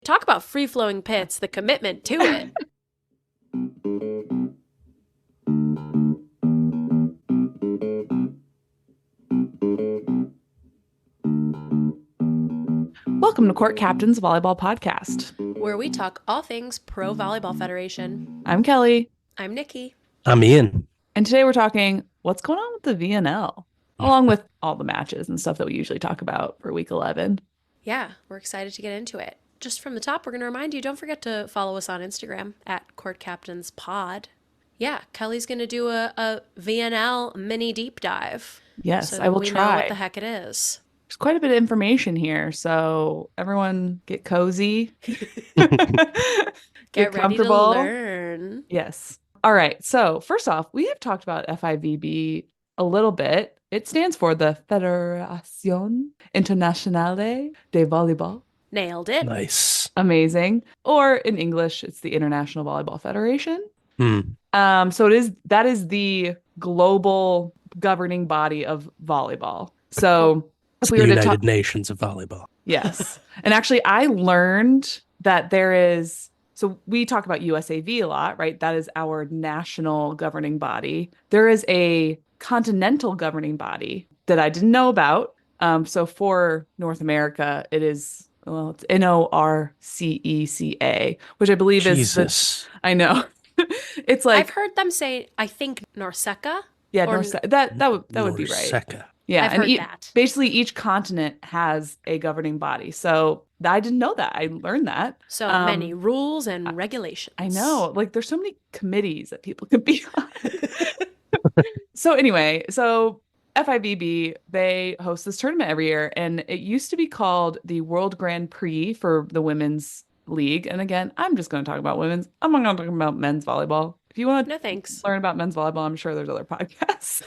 Talk about free-flowing pits, the commitment to it. Welcome to Court Captain's Volleyball Podcast, where we talk all things Pro Volleyball Federation. I'm Kelly. I'm Nikki. I'm Ian. And today we're talking what's going on with the VNL, along with all the matches and stuff that we usually talk about for week 11. Yeah, we're excited to get into it. Just from the top, we're going to remind you, don't forget to follow us on Instagram at Court Captains Pod. Yeah, Kelly's going to do a VNL mini deep dive. Yes, so I will we try. Know what the heck it is. There's quite a bit of information here, so everyone get cozy. Get ready to learn. Yes. All right. So first off, we have talked about FIVB a little bit. It stands for the Fédération Internationale de Volleyball. Nailed it. Nice. Amazing. Or in English, it's the International Volleyball Federation. Hmm. So that is the global governing body of volleyball. So it's the United Nations of volleyball. Yes. And actually, I learned that there is, so we talk about USAV a lot, right? That is our national governing body. There is a continental governing body that I didn't know about. So for North America, it is, well, it's NORCECA, which I believe is, I know. It's like, I've heard them say, I think NORCECA. Yeah, that would be right. Yeah, I've heard that. Basically, each continent has a governing body. So I didn't know that. I learned that. So many rules and regulations. I know. Like, there's so many committees that people could be on. So anyway, FIVB, they host this tournament every year. And it used to be called the World Grand Prix for the Women's League. And again, I'm just going to talk about women's. I'm not going to talk about men's volleyball. If you want to learn about men's volleyball, I'm sure there's other podcasts.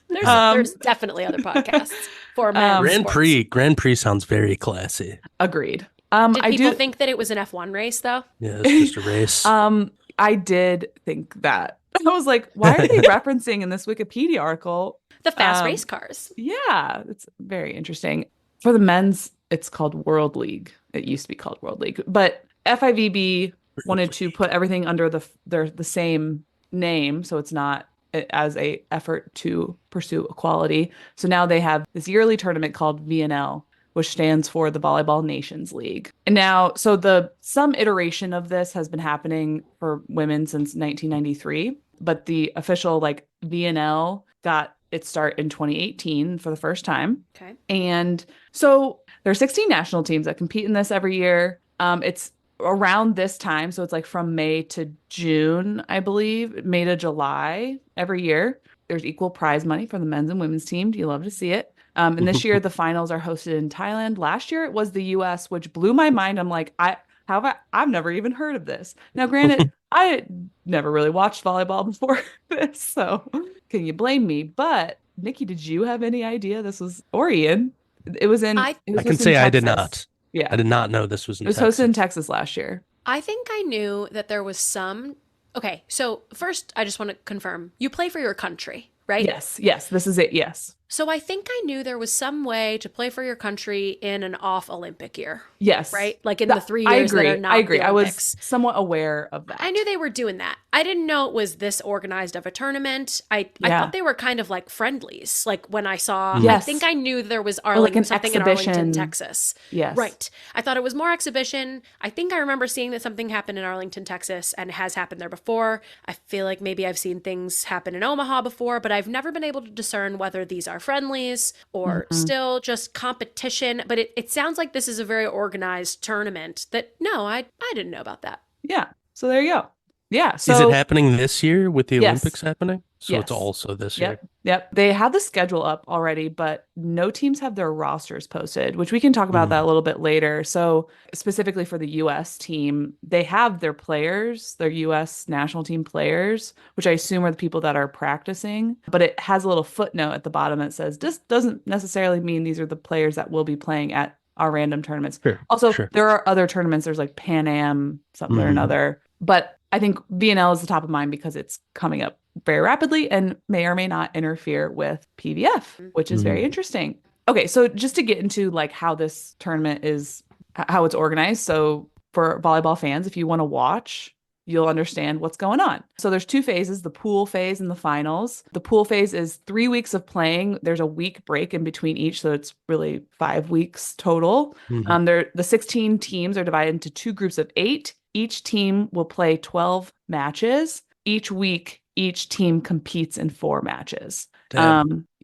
There's definitely other podcasts for men's Grand Prix sounds very classy. Agreed. Did people think that it was an F1 race, though? Yeah, it's just a race. I did think that. I was like, why are they referencing in this Wikipedia article the fast race cars? Yeah, it's very interesting. For the men's, it's called World League. It used to be called World League, but FIVB wanted to put everything under the same name, so it's not as a effort to pursue equality. So now they have this yearly tournament called VNL, which stands for the Volleyball Nations League. And now, so some iteration of this has been happening for women since 1993, but the official VNL got its start in 2018 for the first time. Okay. And so there are 16 national teams that compete in this every year. It's around this time, so it's like from May to June, I believe, May to July every year. There's equal prize money for the men's and women's team. Do you love to see it? And this year the finals are hosted in Thailand. Last year it was the US, which blew my mind. I'm like, I've never even heard of this. Now, granted, I had never really watched volleyball before this, so can you blame me? But Nikki, did you have any idea this was Ian? It was in. I can say I did not. Yeah, I did not know this was in Texas. It was hosted in Texas last year. I think I knew that there was some. Okay, so first, I just want to confirm. You play for your country, right? Yes, this is it, yes. So I think I knew there was some way to play for your country in an off-Olympic year. Yes. Right? Like in the 3 years that are not I agree. the I Olympics. was somewhat aware of that. I knew they were doing that. I didn't know it was this organized of a tournament. I thought they were kind of like friendlies. Like when I saw, I think I knew there was something in Arlington, Texas. Yes. Right. I thought it was more exhibition. I think I remember seeing that something happened in Arlington, Texas, and it has happened there before. I feel like maybe I've seen things happen in Omaha before, but I've never been able to discern whether these are friendlies or still just competition. But it sounds like this is a very organized tournament that, no, I didn't know about that. Yeah. So there you go. Yeah. So is it happening this year with the Olympics happening? So it's also this year. Yep. They have the schedule up already, but no teams have their rosters posted, which we can talk about that a little bit later. So specifically for the U.S. team, they have their players, their U.S. national team players, which I assume are the people that are practicing. But it has a little footnote at the bottom that says this doesn't necessarily mean these are the players that will be playing at our random tournaments. Sure. There are other tournaments. There's like Pan Am, something or another. But I think VNL is the top of mind because it's coming up very rapidly and may or may not interfere with PVF, which is very interesting. Okay, so just to get into like how this tournament is, how it's organized. So for volleyball fans, if you want to watch, you'll understand what's going on. So there's 2 phases, the pool phase and the finals. The pool phase is 3 weeks of playing. There's a week break in between each, so it's really 5 weeks total. The 16 teams are divided into 2 groups of 8. Each team will play 12 matches. Each week, each team competes in 4 matches.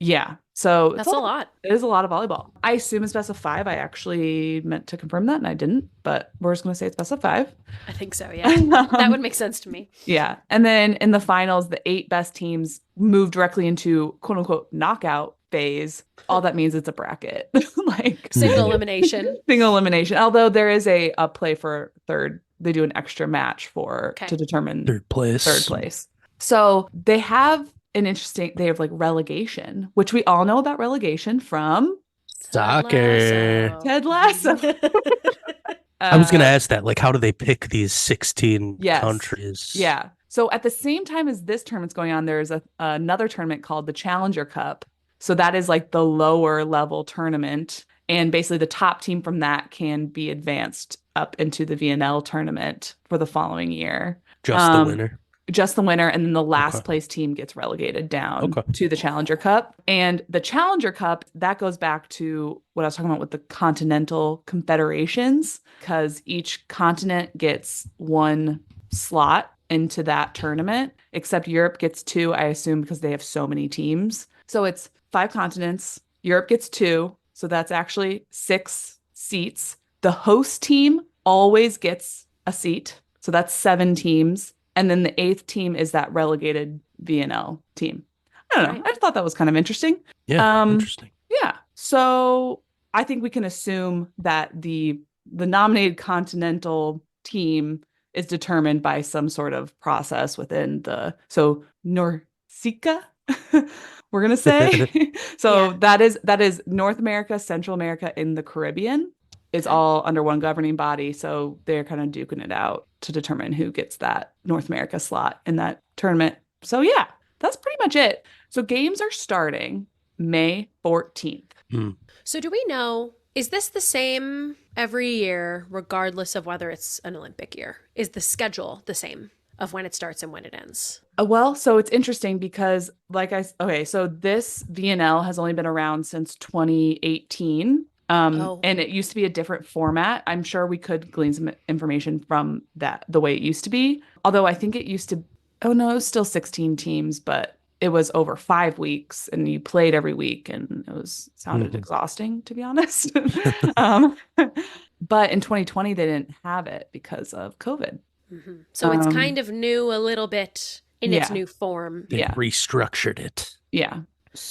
Yeah. So that's a lot. It is a lot of volleyball. I assume it's best of 5. I actually meant to confirm that and I didn't, but we're just going to say it's best of 5. I think so. Yeah. That would make sense to me. Yeah. And then in the finals, the 8 best teams move directly into quote unquote knockout phase. All that means it's a bracket, like single elimination. Single elimination. Although there is a play for third. They do an extra match to determine third place. So they have like relegation, which we all know about relegation from soccer. Ted Lasso. I was going to ask that, like, how do they pick these 16 countries? Yeah. So at the same time as this tournament's going on, there's another tournament called the Challenger Cup. So that is like the lower level tournament. And basically the top team from that can be advanced up into the VNL tournament for the following year. Just the winner. Just the winner, and then the last place team gets relegated down to the Challenger Cup. And the Challenger Cup, that goes back to what I was talking about with the continental confederations, because each continent gets 1 slot into that tournament, except Europe gets 2, I assume, because they have so many teams. So it's 5 continents. Europe gets 2, so that's actually 6 seats. The host team always gets a seat, so that's 7 teams. And then the 8th team is that relegated VNL team. I don't know. Right. I just thought that was kind of interesting. Yeah, interesting. Yeah. So I think we can assume that the nominated continental team is determined by some sort of process within NORCICA, we're going to say. So that is North America, Central America, and the Caribbean. It's all under one governing body. So they're kind of duking it out to determine who gets that North America slot in that tournament. So yeah, that's pretty much it. So games are starting May 14th. So do we know, is this the same every year, regardless of whether it's an Olympic year? Is the schedule the same of when it starts and when it ends? Well, so it's interesting because so this VNL has only been around since 2018. And it used to be a different format. I'm sure we could glean some information from that, the way it used to be. Although I think it used to, it was still 16 teams, but it was over 5 weeks and you played every week and sounded exhausting, to be honest. But in 2020, they didn't have it because of COVID. So it's kind of new a little bit in its new form. They restructured it. Yeah.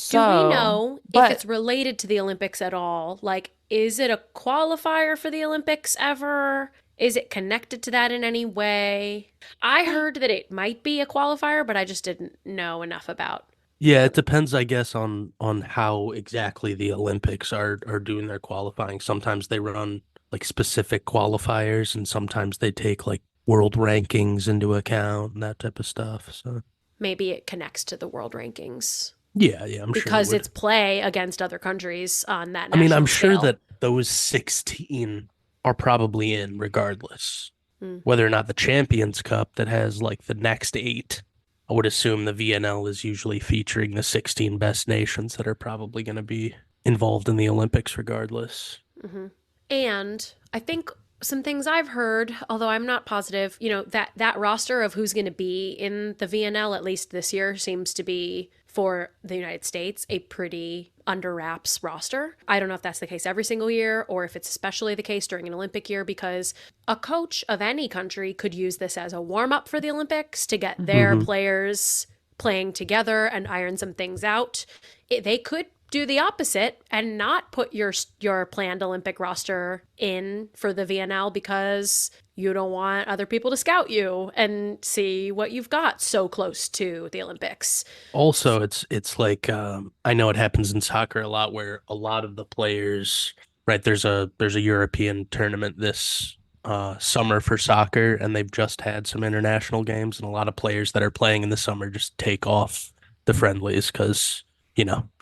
Do we know if it's related to the Olympics at all? Like, is it a qualifier for the Olympics ever? Is it connected to that in any way? I heard that it might be a qualifier, but I just didn't know enough about. Yeah, it depends, I guess, on how exactly the Olympics are doing their qualifying. Sometimes they run like specific qualifiers, and sometimes they take like world rankings into account and that type of stuff. So maybe it connects to the world rankings. Yeah, I'm sure. Because it's play against other countries on that national I'm scale. sure that those 16 are probably in regardless. Whether or not the Champions Cup that has like the next 8, I would assume the VNL is usually featuring the 16 best nations that are probably going to be involved in the Olympics regardless. And I think some things I've heard, although I'm not positive, that roster of who's going to be in the VNL, at least this year, seems to be, for the United States, a pretty under wraps roster. I don't know if that's the case every single year or if it's especially the case during an Olympic year, because a coach of any country could use this as a warm-up for the Olympics to get their players playing together and iron some things out. They could do the opposite and not put your planned Olympic roster in for the VNL because you don't want other people to scout you and see what you've got so close to the Olympics. Also, it's like I know it happens in soccer a lot where a lot of the players, right, there's a European tournament this summer for soccer, and they've just had some international games, and a lot of players that are playing in the summer just take off the friendlies because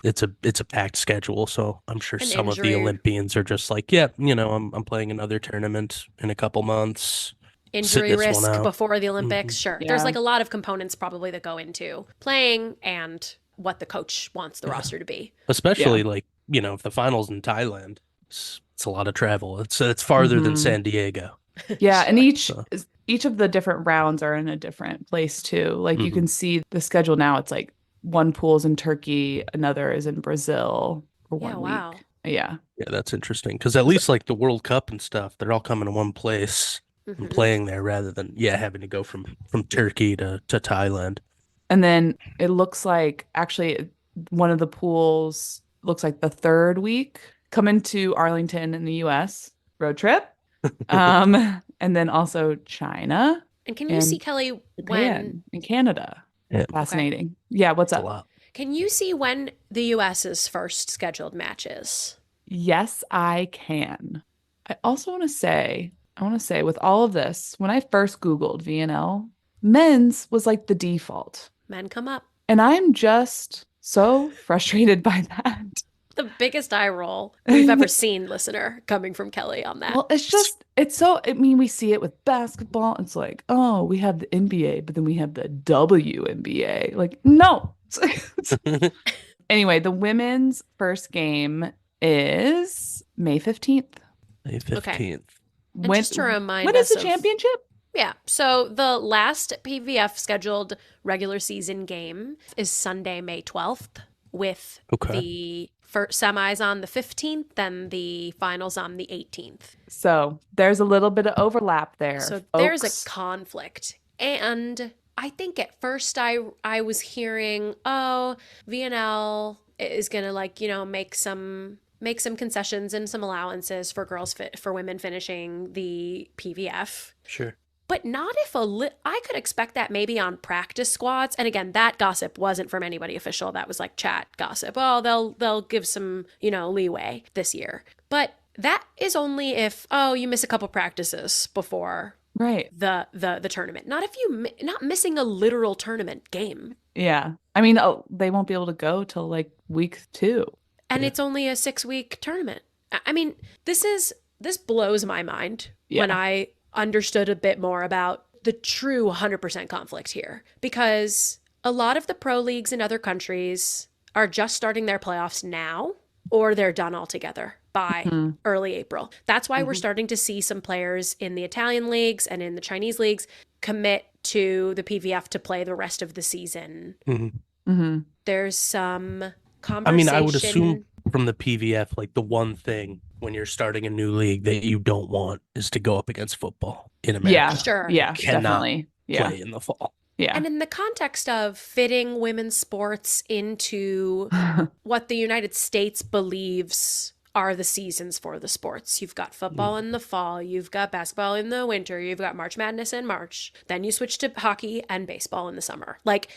it's a packed schedule. So I'm sure An some of the injury, Olympians are just like, yeah, I'm playing another tournament in a couple months, sit injury this one risk out. before the Hmm. Olympics. Sure. There's Yeah. like a lot of components probably that go into playing and what the coach wants the Yeah. roster to be. Especially like, if the finals in Thailand, it's a lot of travel. It's farther than Mhm. San Diego. Yeah, and Sure. So, each of the different rounds are in a different place too. Like you mhm. can see the schedule now. It's like one pool's in Turkey, another is in Brazil for Yeah, one wow. week. Yeah. Yeah, that's interesting because at least like the World Cup and stuff, they're all coming to one place and Hmm. playing there rather than having to go from Turkey to Thailand. And then it looks like actually one of the pools looks like the third week coming to Arlington in the US road trip. And then also China And can you see, and Kelly, when, Japan and Canada. Yeah, okay, Fascinating. Yeah, what's it's a up? lot. can you see when the US's first scheduled match is? Yes, I can. I also I want to say with all of this, when I first Googled VNL, men's was like the default. Men come up. And I'm just so frustrated by that. The biggest eye roll we've ever seen, listener, coming from Kelly on that. Well, I mean, we see it with basketball. It's like, oh, we have the NBA, but then we have the WNBA. Like, no. Anyway, the women's first game is May 15th. May Okay. 15th. And just to remind when is us the of- championship? Yeah. So the last PVF scheduled regular season game is Sunday, May 12th, with Okay. the first semis on the 15th, then the finals on the 18th. So there's a little bit of overlap there. So there's folks. a conflict. And I think at first I was hearing, oh, VNL is going to make some concessions and some allowances for for women finishing the PVF. Sure. But not if I could expect that maybe on practice squads. And again, that gossip wasn't from anybody official. That was like chat gossip. Oh, they'll give some, leeway this year. But that is only if, you miss a couple practices before Right. the tournament. Not if not missing a literal tournament game. Yeah. I mean, they won't be able to go till like week 2. And Yeah. it's only a 6-week tournament. I mean, this blows my mind when I understood a bit more about the true 100% conflict here, because a lot of the pro leagues in other countries are just starting their playoffs now, or they're done altogether by early April. That's why we're starting to see some players in the Italian leagues and in the Chinese leagues commit to the PVF to play the rest of the season. Mm-hmm. There's some conversation. I mean, I would assume from the PVF, like the one thing when you're starting a new league that you don't want is to go up against football in America. Yeah. Sure. Yeah, Cannot definitely. Yeah. Play in the fall. Yeah. And in the context of fitting women's sports into what the United States believes are the seasons for the sports. You've got football in the fall, you've got basketball in the winter, you've got March Madness in March, then you switch to hockey and baseball in the summer. Like,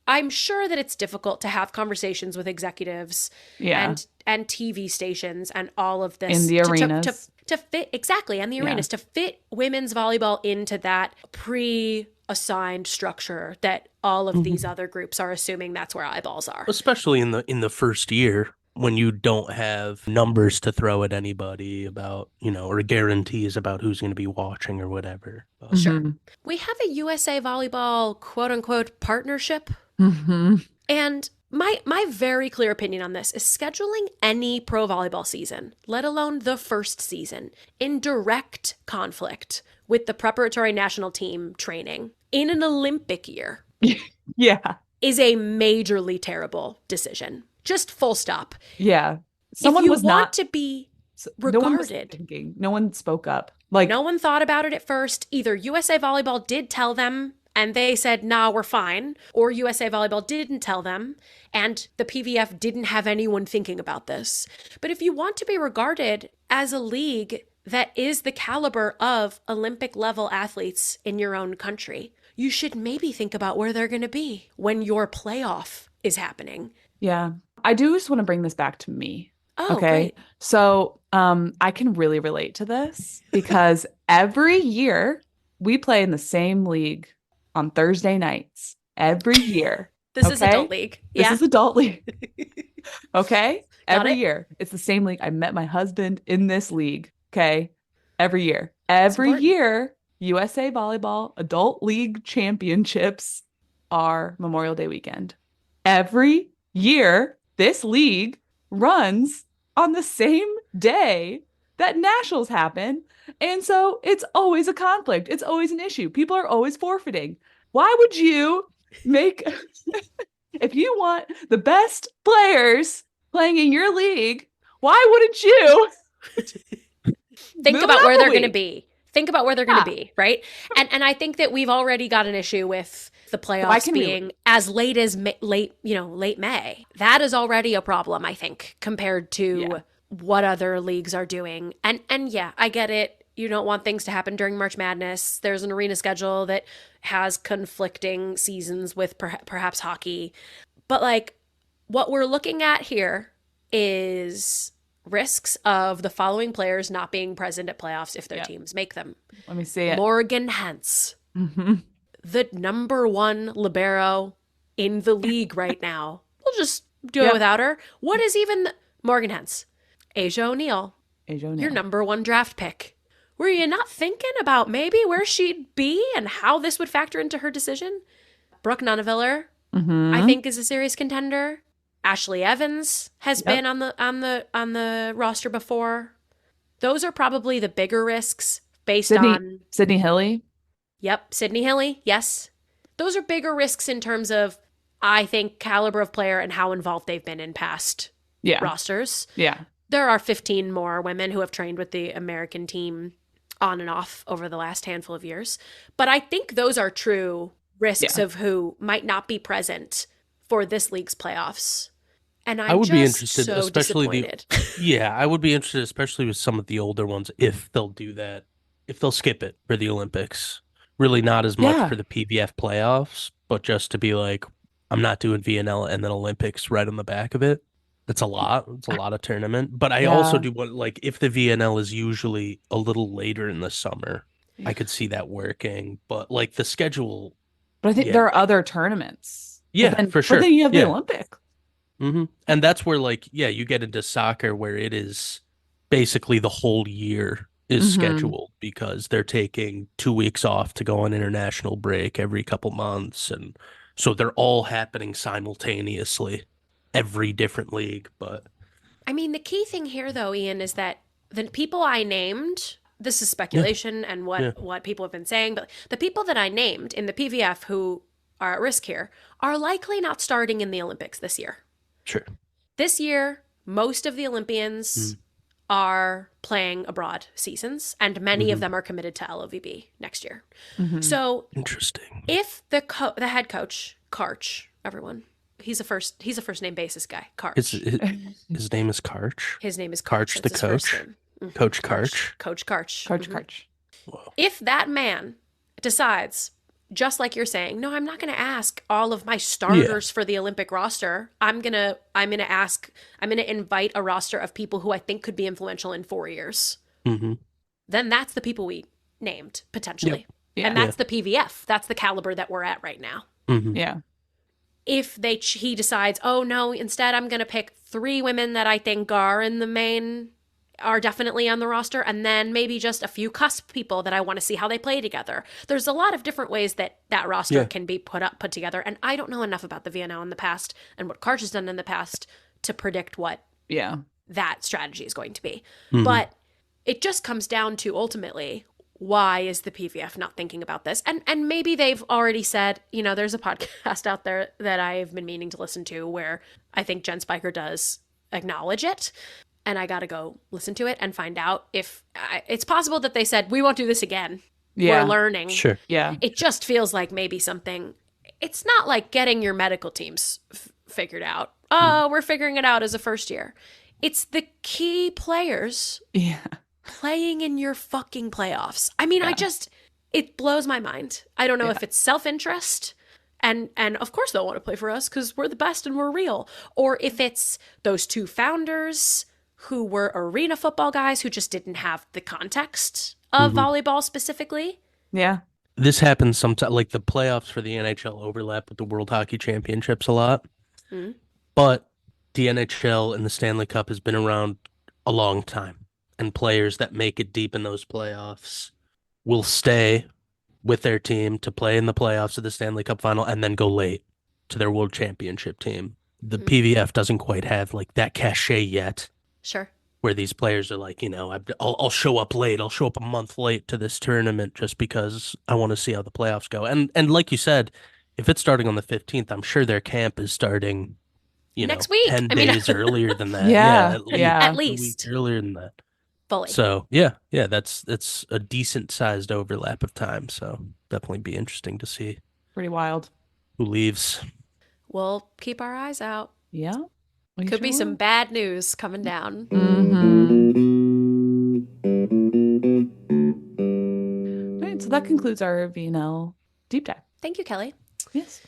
I'm sure that it's difficult to have conversations with executives and TV stations and all of this in the arenas to fit and the arenas to fit women's volleyball into that pre-assigned structure that all of these other groups are assuming that's where eyeballs are. Especially in the first year when you don't have numbers to throw at anybody about, or guarantees about who's going to be watching or whatever. But, Sure. We have a USA Volleyball quote unquote partnership. Mm-hmm. And my very clear opinion on this is scheduling any pro volleyball season, let alone the first season, in direct conflict with the preparatory national team training in an Olympic year Yeah. is a majorly terrible decision. Just full stop. Yeah. Someone if you was want not to be No one was regarded. thinking. No one spoke up. Like No one thought about it at first. Either USA Volleyball did tell them and they said, nah, we're fine. Or USA Volleyball didn't tell them and the PVF didn't have anyone thinking about this. But if you want to be regarded as a league that is the caliber of Olympic level athletes in your own country, you should maybe think about where they're going to be when your playoff is happening. Yeah. I do just want to bring this back to me. Oh, Okay. great. So I can really relate to this because every year we play in the same league on Thursday nights. Every year. This is Okay? adult league. This Yeah. is adult league. Okay? Got Every it. year. It's the same league. I met my husband in this league. Okay? Every year. It's Every important. year, USA Volleyball Adult League Championships are Memorial Day weekend. Every year, this league runs on the same day that nationals happen. And so it's always a conflict. It's always an issue. People are always forfeiting. Why would you make, if you want the best players playing in your league, why wouldn't you Think move about it where up a they're going to week? be. Think about where they're going to be, right? And I think that we've already got an issue with the playoffs can we being as late as late May. That is already a problem, I think, compared to what other leagues are doing. And yeah, I get it. You don't want things to happen during March Madness. There's an arena schedule that has conflicting seasons with perhaps hockey. But like what we're looking at here is risks of the following players not being present at playoffs if their teams make them. Let me see it. Morgan Hentz, Mm-hmm. the #1 libero in the league right now. We'll just do it without her. What is even Morgan Hentz? Asia O'Neal, your #1 draft pick. Were you not thinking about maybe where she'd be and how this would factor into her decision? Brooke Nunneveller, I think, is a serious contender. Ashley Evans has been on the roster before. Those are probably the bigger risks based on Sydney Hilly. Yep, Sydney Hilly. Yes. Those are bigger risks in terms of, I think, caliber of player and how involved they've been in past rosters. Yeah. There are 15 more women who have trained with the American team on and off over the last handful of years. But I think those are true risks of who might not be present for this league's playoffs. And I would be interested, especially I would be interested, especially with some of the older ones, if they'll do that, if they'll skip it for the Olympics. Really, not as much for the PVF playoffs, but just to be like, I'm not doing VNL and then Olympics right on the back of it. It's a lot. It's a lot of tournament. But I also do want, like, if the VNL is usually a little later in the summer, I could see that working. But like the schedule. But I think there are other tournaments. Yeah, for sure. But then you have the Olympics. Mm-hmm. And that's where, like, you get into soccer where it is basically the whole year is scheduled because they're taking 2 weeks off to go on international break every couple months. And so they're all happening simultaneously, every different league. But I mean, the key thing here, though, Ian, is that the people I named, this is speculation and what people have been saying, but the people that I named in the PVF who are at risk here are likely not starting in the Olympics this year. Sure. This year, most of the Olympians are playing abroad seasons, and many of them are committed to LOVB next year. So interesting. If the head coach, Karch, everyone, he's a first name basis guy, Karch. His name is Karch? His name is Karch, the coach? Coach Karch? Coach Karch. Coach Karch. Whoa. If that man decides, just like you're saying, no, I'm not going to ask all of my starters for the Olympic roster. I'm going to invite a roster of people who I think could be influential in 4 years. Then that's the people we named potentially. Yep. Yeah. And that's the PVF. That's the caliber that we're at right now. Yeah. If he decides, oh no, instead I'm going to pick 3 women that I think are in the main, are definitely on the roster, and then maybe just a few cusp people that I want to see how they play together. There's a lot of different ways that roster can be put together, and I don't know enough about the VNL in the past and what Karch has done in the past to predict what that strategy is going to be. But it just comes down to, ultimately, why is the PVF not thinking about this? And maybe they've already said, there's a podcast out there that I've been meaning to listen to where I think Jen Spiker does acknowledge it. And I got to go listen to it and find out if it's possible that they said, we won't do this again. Yeah. We're learning. Sure. Yeah. It just feels like maybe something, it's not like getting your medical teams figured out. Oh, we're figuring it out as a first year. It's the key players playing in your fucking playoffs. I mean, it blows my mind. I don't know if it's self-interest. And of course they'll want to play for us because we're the best and we're real. Or if it's those 2 founders who were arena football guys who just didn't have the context of volleyball specifically. Yeah. this happens sometimes, like the playoffs for the NHL overlap with the World Hockey Championships a lot, Mm. but the NHL and the Stanley Cup has been around a long time, and players that make it deep in those playoffs will stay with their team to play in the playoffs of the Stanley Cup final and then go late to their World Championship team. The PVF doesn't quite have like that cachet yet. Sure. Where these players are like, I'll show up late. I'll show up a month late to this tournament just because I want to see how the playoffs go. And like you said, if it's starting on the 15th, I'm sure their camp is starting, next week. 10 days earlier than that. Yeah, at least, yeah. At a least. week earlier than that. Fully. So yeah, that's a decent sized overlap of time. So definitely be interesting to see Pretty wild. who leaves. We'll keep our eyes out. Yeah. Could be some bad news coming down. All right, so that concludes our VNL deep dive. Thank you, Kelly. Yes.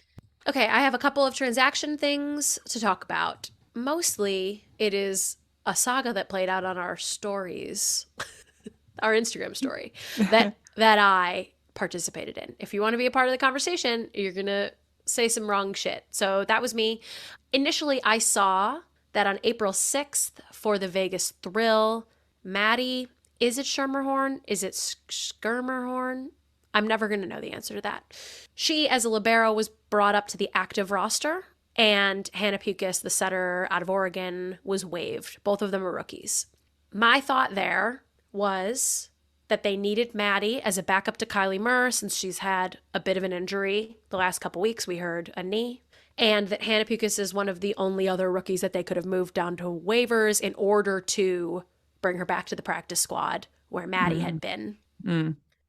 Okay, I have a couple of transaction things to talk about. Mostly, it is a saga that played out on our stories, our Instagram story, that I participated in. If you want to be a part of the conversation, you're going to say some wrong shit. So that was me. Initially, I saw that on April 6th for the Vegas Thrill, Maddie, is it Schermerhorn? Is it Skirmerhorn? I'm never going to know the answer to that. She, as a libero, was brought up to the active roster, and Hannah Pukas, the setter out of Oregon, was waived. Both of them are rookies. My thought there was that they needed Maddie as a backup to Kylie Murr since she's had a bit of an injury the last couple weeks. We heard a knee. And that Hannah Pukas is one of the only other rookies that they could have moved down to waivers in order to bring her back to the practice squad where Maddie had been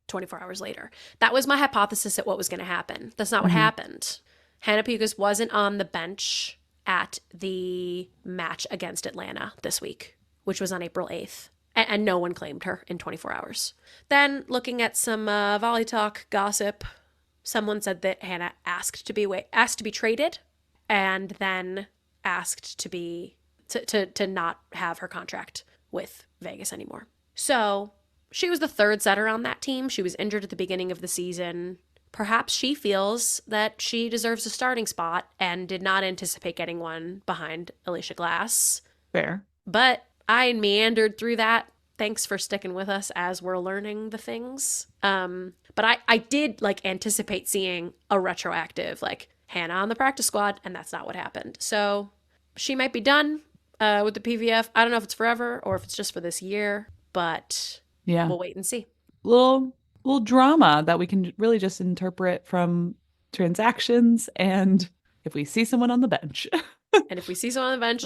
24 hours later. That was my hypothesis at what was going to happen. That's not what happened. Hannah Pukas wasn't on the bench at the match against Atlanta this week, which was on April 8th. And no one claimed her in 24 hours. Then, looking at some Volley Talk gossip, someone said that Hannah asked to be traded, and then asked to be to not have her contract with Vegas anymore. So she was the third setter on that team. She was injured at the beginning of the season. Perhaps she feels that she deserves a starting spot and did not anticipate getting one behind Alicia Glass. Fair. But I meandered through that. Thanks for sticking with us as we're learning the things. But I did anticipate seeing a retroactive Hannah on the practice squad, and that's not what happened. So she might be done with the PVF. I don't know if it's forever or if it's just for this year, but yeah, we'll wait and see. Little drama that we can really just interpret from transactions, and if we see someone on the bench. And if we see someone on the bench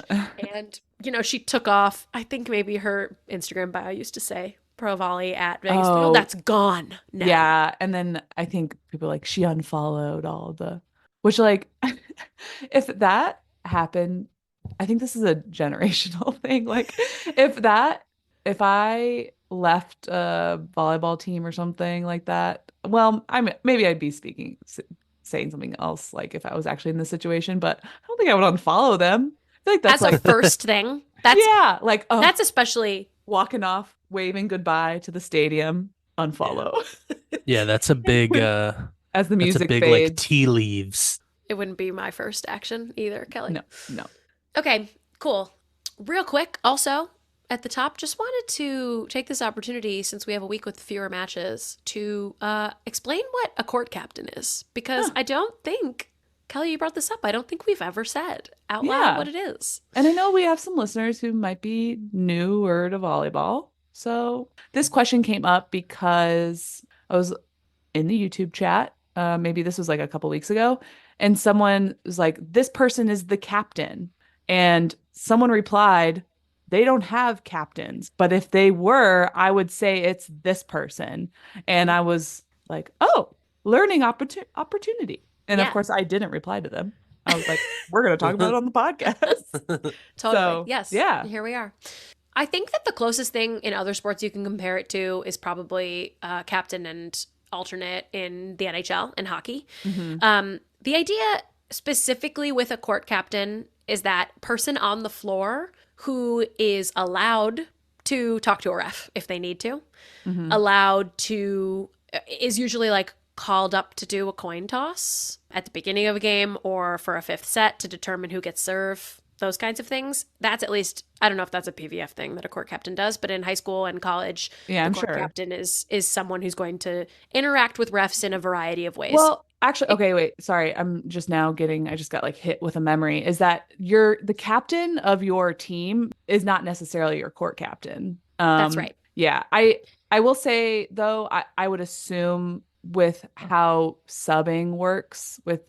and, she took off, I think maybe her Instagram bio used to say pro volley at Vegas. Oh, that's gone now. Yeah. And then I think people she unfollowed all the, which if that happened, I think this is a generational thing. If I left a volleyball team or something like that, well, maybe I'd be saying something else if I was actually in this situation, but I don't think I would unfollow them. I feel that's a first thing. That's that's especially walking off, waving goodbye to the stadium, unfollow. Yeah, that's a big as the music big fades. Tea leaves. It wouldn't be my first action either, Kelly. No. Okay, cool. Real quick, also at the top, just wanted to take this opportunity, since we have a week with fewer matches, to explain what a court captain is. Because I don't think, Kelly, you brought this up, I don't think we've ever said out loud what it is. And I know we have some listeners who might be newer to volleyball. So this question came up because I was in the YouTube chat. Maybe this was a couple weeks ago. And someone was like, this person is the captain. And someone replied, they don't have captains, but if they were, I would say it's this person. And I was like, oh, learning opportunity. And of course, I didn't reply to them. I was like, we're going to talk about it on the podcast. Totally. So, yes. Yeah. Here we are. I think that the closest thing in other sports you can compare it to is probably captain and alternate in the NHL and hockey. Mm-hmm. The idea specifically with a court captain is that person on the floor who is allowed to talk to a ref if they need to, allowed to, is usually called up to do a coin toss at the beginning of a game or for a fifth set to determine who gets serve, those kinds of things. That's at least, I don't know if that's a PVF thing that a court captain does, but in high school and college, Yeah, the I'm court sure. captain is someone who's going to interact with refs in a variety of ways. Well, actually, okay, wait, sorry. I just got like hit with a memory. Is that the captain of your team is not necessarily your court captain. That's right. Yeah. I will say though, I would assume with how subbing works with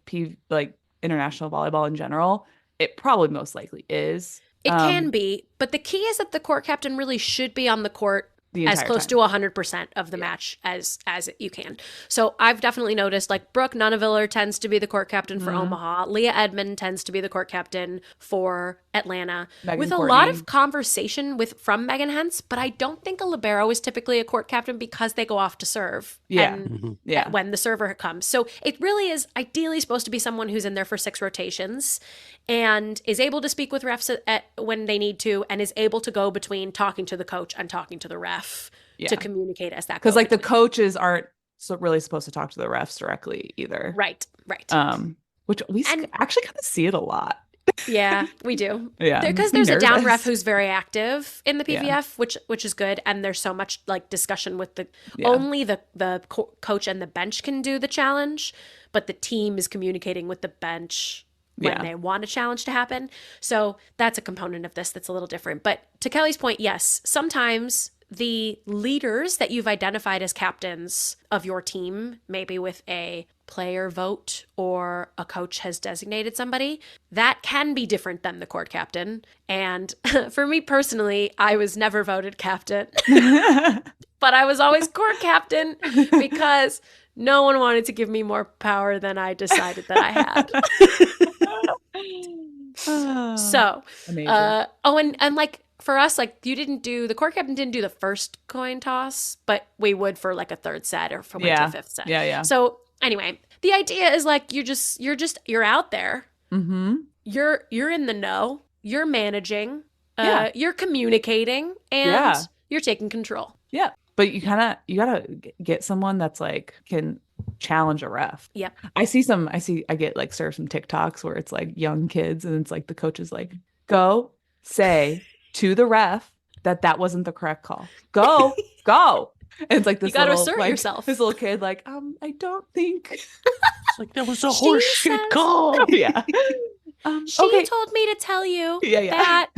like international volleyball in general, it probably most likely is. It can be, but the key is that the court captain really should be on the court The as entire close time. to 100% of the match as you can. So I've definitely noticed, like, Brooke Nuneviller tends to be the court captain for Omaha. Leah Edmond tends to be the court captain for Atlanta, Megan with a Courtney. lot of conversation from Megan Hentz, but I don't think a libero is typically a court captain because they go off to serve. Yeah. And Yeah. when the server comes. So it really is ideally supposed to be someone who's in there for 6 rotations and is able to speak with refs when they need to, and is able to go between talking to the coach and talking to the ref to communicate as that. Because like the coaches aren't really supposed to talk to the refs directly either. Right. Which we actually kind of see it a lot. Yeah, we do. Yeah. Because there's a down nervous. ref who's very active in the PVF, which is good. And there's so much like discussion with only the coach and the bench can do the challenge, but the team is communicating with the bench when they want a challenge to happen. So that's a component of this that's a little different. But to Kelly's point, yes, sometimes the leaders that you've identified as captains of your team, maybe with a player vote or a coach has designated somebody, that can be different than the court captain. And for me personally, I was never voted captain, but I was always court captain because no one wanted to give me more power than I decided that I had. So, amazing. And like for us, like the court captain didn't do the first coin toss, but we would for like a third set or for a fifth set. Yeah. So anyway, the idea is like you're out there. Mm-hmm. You're in the know. You're managing. You're communicating, and you're taking control. Yeah. But you gotta get someone that's like can challenge a ref. Yep. I get like served some TikToks where it's like young kids and it's like the coach is like, go say to the ref that wasn't the correct call. Go. And it's like this you gotta little assert like yourself. this little kid like, I don't think It's like that was a horse shit call. Yeah. She told me to tell you that.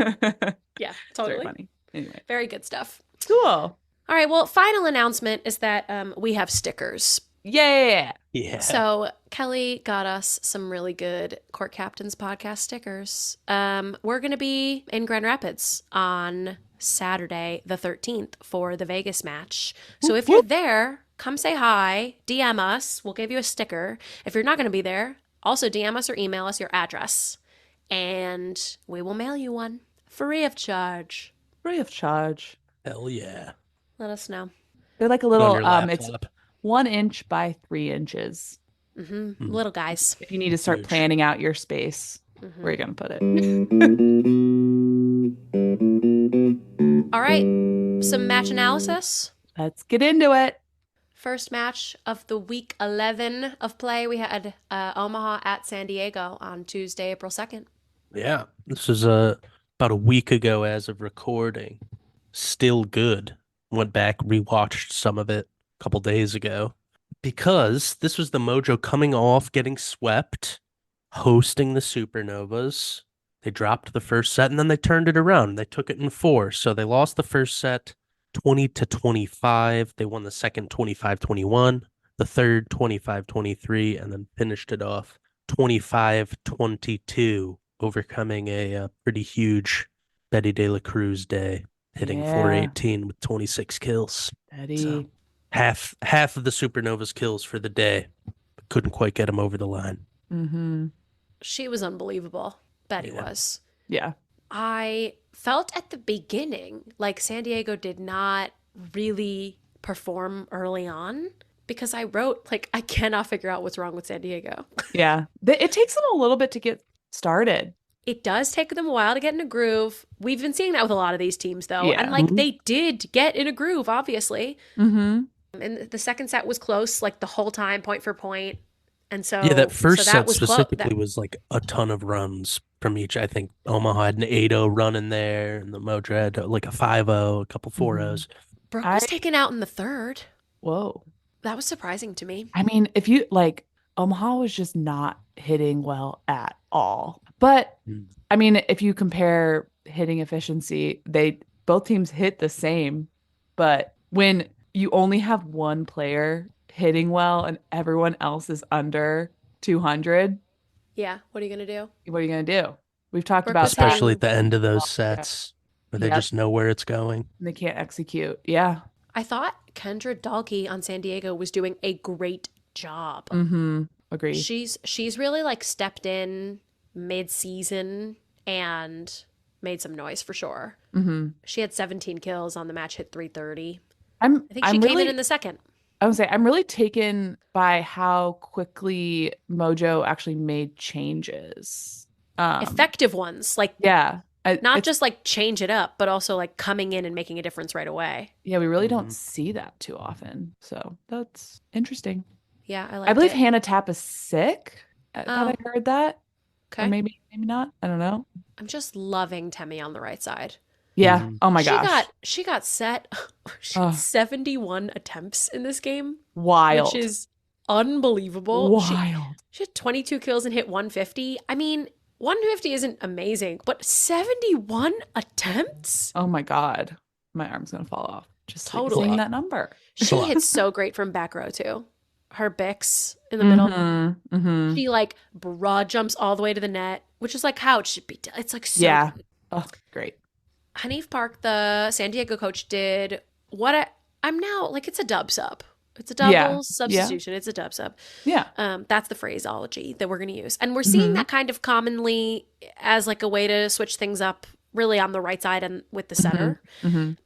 Yeah, totally. Very funny. Anyway. Very good stuff. Cool. All right, well, final announcement is that we have stickers. Yeah. So Kelly got us some really good Court Captains podcast stickers. We're going to be in Grand Rapids on Saturday the 13th for the Vegas match. So if you're there, come say hi, DM us. We'll give you a sticker. If you're not going to be there, also DM us or email us your address, and we will mail you one free of charge. Free of charge. Hell yeah. Let us know. They're like a little, it's 1 inch by 3 inches. Mm-hmm. Little guys. If you need to start planning out your space, where are you going to put it? All right. Some match analysis. Let's get into it. First match of the week 11 of play. We had Omaha at San Diego on Tuesday, April 2nd. Yeah. This is about a week ago as of recording. Still good. Went back, rewatched some of it a couple days ago. Because this was the Mojo coming off, getting swept, hosting the Supernovas. They dropped the first set and then they turned it around. They took it in 4. So they lost the first set 20-25. They won the second 25-21, the third 25-23, and then finished it off 25-22, overcoming a pretty huge Betty De La Cruz day, hitting 418 with 26 kills. Betty. So half of the Supernovas kills for the day. Couldn't quite get him over the line. Mm-hmm. She was unbelievable. Betty was. Yeah. I felt at the beginning like San Diego did not really perform early on, because I wrote, like, I cannot figure out what's wrong with San Diego. Yeah. It takes them a little bit to get started. It does take them a while to get in a groove. We've been seeing that with a lot of these teams, though. Yeah. And, like, they did get in a groove, obviously. Mm-hmm. And the second set was close, like the whole time, point for point. And so Yeah, that first that set was specifically was like a ton of runs from each. I think Omaha had an 8-0 run in there, and the Mojo had like a 5-0, a couple 4-0s. Brooke was taken out in the third. Whoa. That was surprising to me. I mean, if you like, Omaha was just not hitting well at all. But I mean, if you compare hitting efficiency, both teams hit the same. But when you only have one player hitting well and everyone else is under 200, yeah, what are you going to do? What are you going to do? We've talked Brooke about was Especially hitting- at the end of those sets where they just know where it's going. They can't execute. Yeah. I thought Kendra Dahlke on San Diego was doing a great job. Agree. She's really like stepped in mid-season and made some noise for sure. She had 17 kills on the match, hit 330. I think she came in the second. I would say I'm really taken by how quickly Mojo actually made changes. Effective ones. Like, yeah. Not just like change it up, but also like coming in and making a difference right away. Yeah, we really don't see that too often. So that's interesting. Yeah, I like it. I believe Hannah Tapp is sick. I thought I heard that. Okay. Or maybe not. I don't know. I'm just loving Temmie on the right side. Yeah. Oh my gosh. She got set. She had 71 attempts in this game. Wild. Which is unbelievable. Wild. She had 22 kills and hit 150. I mean, 150 isn't amazing, but 71 attempts? Oh my God. My arm's going to fall off. Just totally seeing that number. She hits so great from back row too. Her Bix in the middle. She like broad jumps all the way to the net, which is like how it should be. It's like so good. Oh, great. Hanif Park, the San Diego coach, did I'm now like, it's a dub sub. It's a double substitution. It's a dub sub. Yeah. That's the phraseology that we're going to use. And we're seeing that kind of commonly as like a way to switch things up really on the right side and with the setter.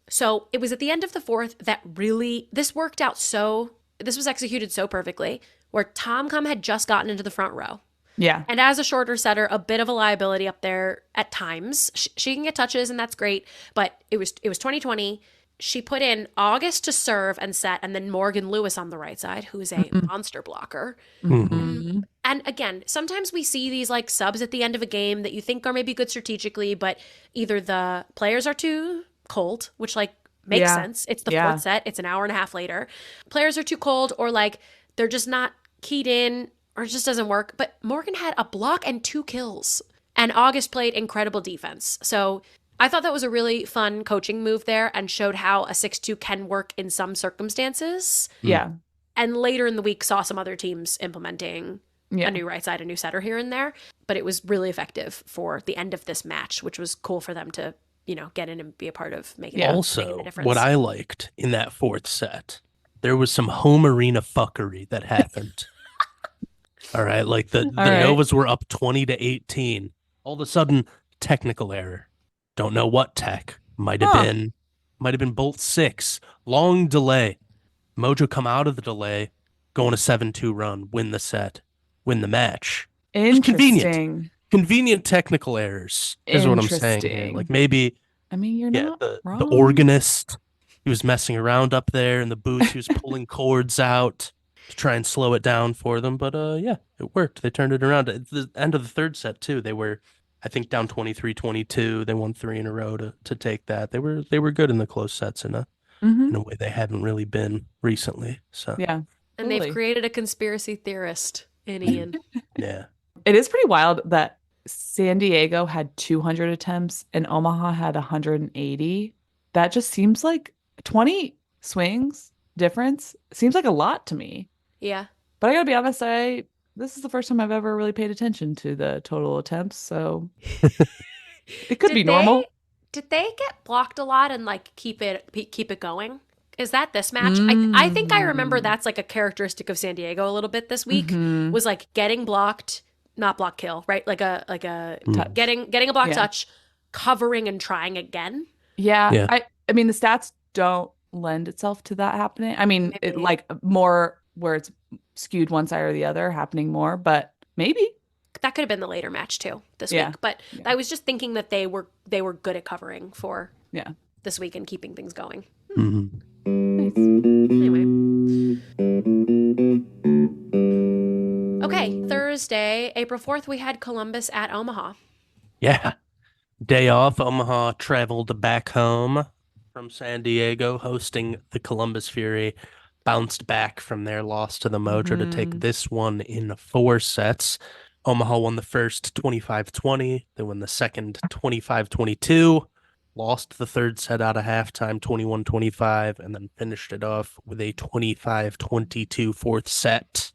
So it was at the end of the fourth that really, this was executed so perfectly, where Tom Cum had just gotten into the front row. Yeah. And as a shorter setter, a bit of a liability up there at times. She can get touches and that's great, but it was 2020. She put in August to serve and set, and then Morgan Lewis on the right side, who is a monster blocker. And again, sometimes we see these like subs at the end of a game that you think are maybe good strategically, but either the players are too cold, which like makes sense. It's the fourth set. It's an hour and a half later. Players are too cold, or like they're just not keyed in, or it just doesn't work. But Morgan had a block and 2 kills, and August played incredible defense. So I thought that was a really fun coaching move there and showed how a 6-2 can work in some circumstances. Yeah. And later in the week saw some other teams implementing a new right side, a new setter here and there. But it was really effective for the end of this match, which was cool for them to, get in and be a part of making a difference. What I liked in that fourth set, there was some home arena fuckery that happened. All right. Like the Novas were up 20-18. All of a sudden, technical error. Don't know what tech. Might have been bolt 6. Long delay. Mojo come out of the delay, go on a 7-2 run, win the set, win the match. Interesting. Convenient technical errors is what I'm saying here. Like maybe, I mean, you're not wrong. The organist, he was messing around up there in the booth. He was pulling chords out to try and slow it down for them. But it worked. They turned it around. At the end of the third set too, they were, I think, down 23-22. They won 3 in a row to take that. They were good in the close sets in a way they haven't really been recently. So yeah, and they've created a conspiracy theorist in Ian. Yeah, it is pretty wild that San Diego had 200 attempts and Omaha had 180. That just seems like 20 swings difference. Seems like a lot to me. Yeah, but I gotta be honest, this is the first time I've ever really paid attention to the total attempts, so it could be normal. Did they get blocked a lot and like keep it going? Is that this match? I think I remember that's like a characteristic of San Diego a little bit this week was like getting blocked, not block kill, right? Like a getting a block touch, covering and trying again. Yeah. I mean the stats don't lend itself to that happening. I mean, it, like more where it's skewed one side or the other happening more, but maybe that could have been the later match too this week. But I was just thinking that they were good at covering for this week and keeping things going. Nice. Anyway. Okay, Thursday, April 4th, we had Columbus at Omaha. Yeah. Day off, Omaha traveled back home from San Diego, hosting the Columbus Fury. Bounced back from their loss to the Mojo to take this one in 4 sets. Omaha won the first 25-20. They won the second 25-22. Lost the third set out of halftime, 21-25, and then finished it off with a 25-22 fourth set.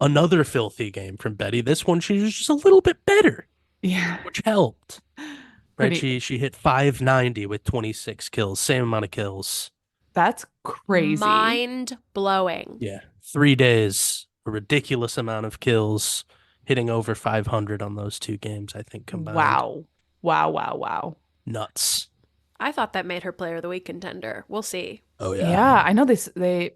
Another filthy game from Betty. This one, she was just a little bit better. Yeah. Which helped. Right, Pretty- she hit 590 with 26 kills, same amount of kills. That's crazy. Mind blowing. Yeah, 3 days, a ridiculous amount of kills, hitting over 500 on those 2 games, I think, combined. Wow. Nuts. I thought that made her player of the week contender. We'll see. Oh, Yeah, I know they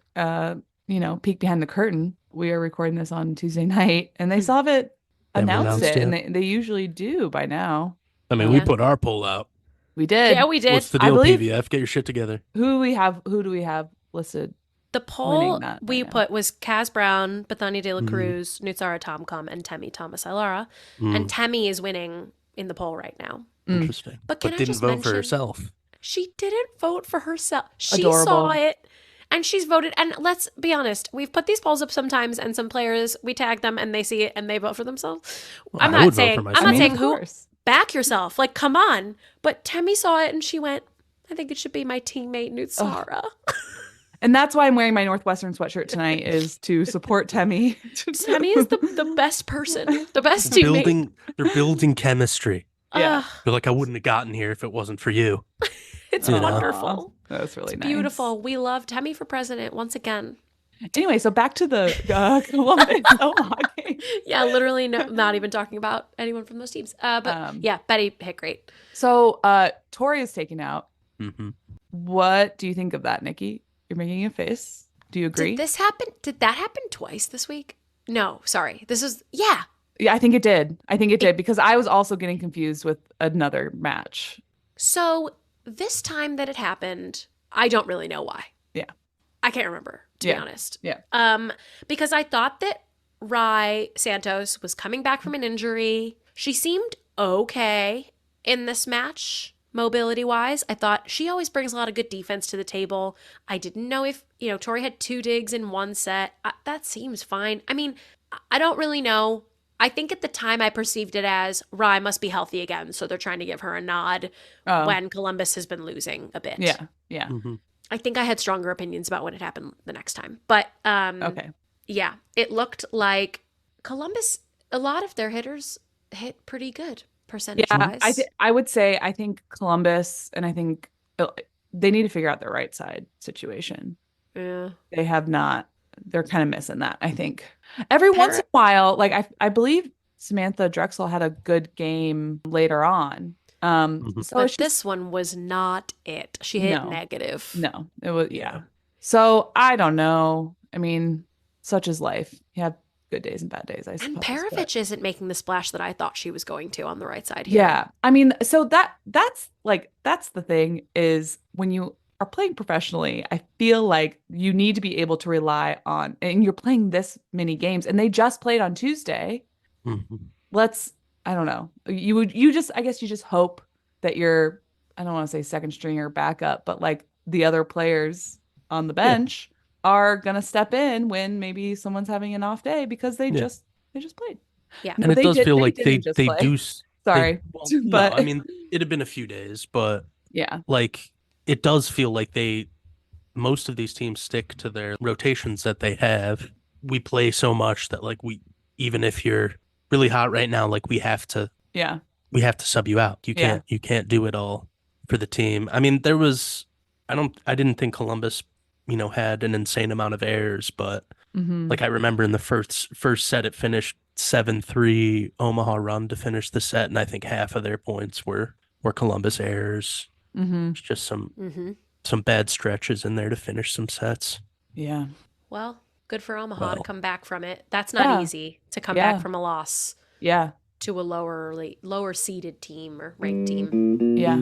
peek behind the curtain. We are recording this on Tuesday night, and they still haven't announced it, and they usually do by now. I mean, we put our poll out. We did. Yeah, we did. What's the deal, PVF? Get your shit together. Who do we have listed? The poll that we right put was Kaz Brown, Bethania de la Cruz, Nutsara Tomcom, and Temi Thomas Ilara. And Temi is winning in the poll right now. Interesting. But didn't just vote mention, for herself. She didn't vote for herself. She Adorable. saw it and she's voted. And let's be honest, we've put these polls up sometimes, and some players, we tag them and they see it and they vote for themselves. Well, I'm I not would vote saying for I'm myself. not I mean, saying of who. course. Back yourself. Like, come on. But Temi saw it and she went, I think it should be my teammate Nutsara. And that's why I'm wearing my Northwestern sweatshirt tonight, is to support Temi. Temi is the best person, the best teammate. They're building chemistry. Yeah. You're like, I wouldn't have gotten here if it wasn't for you. It's wonderful. That's really It's nice. beautiful. We love Temi for president once again. Anyway, so back to the Columbus Omaha game. Yeah, literally not even talking about anyone from those teams. But yeah, Betty hit great. So Tori is taken out. Mm-hmm. What do you think of that, Nikki? You're making a face. Do you agree? Did this happen? Did that happen twice this week? No, sorry. This is, yeah. Yeah, I think it did. Because I was also getting confused with another match. So this time that it happened, I don't really know why. Yeah. I can't remember, to be honest. Yeah. Because I thought that Rai Santos was coming back from an injury. She seemed okay in this match, mobility-wise. I thought she always brings a lot of good defense to the table. I didn't know if, Tori had 2 digs in 1 set. That seems fine. I mean, I don't really know. I think at the time I perceived it as Rai must be healthy again, so they're trying to give her a nod when Columbus has been losing a bit. Yeah. Mm-hmm. I think I had stronger opinions about what had happened the next time. But Okay. yeah, it looked like Columbus, a lot of their hitters hit pretty good percentage-wise. Yeah, I would say I think Columbus, and I think they need to figure out their right side situation. Yeah. They have not. They're kind of missing that, I think. Every once in a while, like I believe Samantha Drexel had a good game later on. So but this one was not it. She hit negative. No, it was, yeah. So I don't know. I mean, such is life. You have good days and bad days, I suppose. And Perovich isn't making the splash that I thought she was going to on the right side here. Yeah. I mean, so that's the thing, is when you are playing professionally, I feel like you need to be able to rely on, and you're playing this many games, and they just played on Tuesday. Mm-hmm. I don't know. I guess you just hope that you're, I don't want to say second string or backup, but like the other players on the bench are going to step in when maybe someone's having an off day, because they just played. Yeah. And it does feel like they do. Sorry. But no, I mean, it had been a few days, but yeah, like it does feel like most of these teams stick to their rotations that they have. We play so much that like even if you're really hot right now, like we have to sub you out. You can't do it all for the team. I mean, I didn't think Columbus, had an insane amount of errors, but like I remember in the first set, it finished 7-3 Omaha run to finish the set, and I think half of their points were Columbus errors. It's just some bad stretches in there to finich some sets. Yeah. Well, good for Omaha to come back from it. That's not easy, to come back from a loss. Yeah. To a lower seeded team or ranked team. Yeah.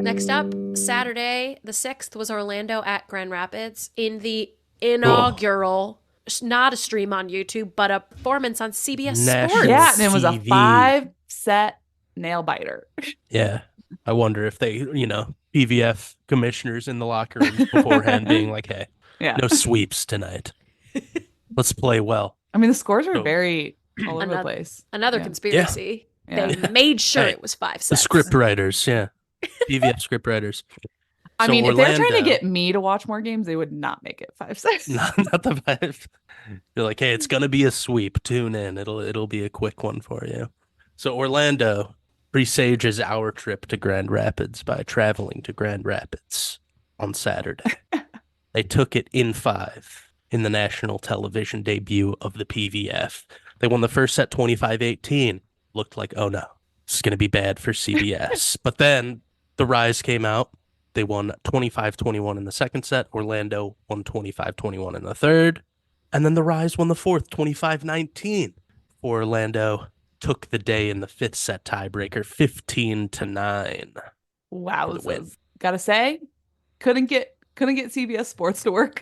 Next Next up, Saturday the 6th was Orlando at Grand Rapids in the inaugural, not a stream on YouTube, but a performance on CBS National Sports. Yeah, and it was a TV. 5-set nail biter. Yeah. I wonder if they, PVF commissioners in the locker room beforehand being like, hey, no sweeps tonight. Let's play well. I mean, the scores were very all over the place. Another conspiracy. Yeah. They made sure it was 5 sets. The script writers, PVF script writers. I mean, Orlando, if they're trying to get me to watch more games, they would not make it 5 sets. not the 5. You're like, hey, it's gonna be a sweep. Tune in. It'll be a quick one for you. So Orlando presages our trip to Grand Rapids by traveling to Grand Rapids on Saturday. They took it in 5 in the national television debut of the PVF. They won the first set 25-18. Looked like, oh no, this is going to be bad for CBS. But then the Rise came out. They won 25-21 in the second set. Orlando won 25-21 in the third. And then the Rise won the fourth, 25-19. Orlando took the day in the 5th set tiebreaker, 15-9. Wow. Gotta say, couldn't get CBS Sports to work.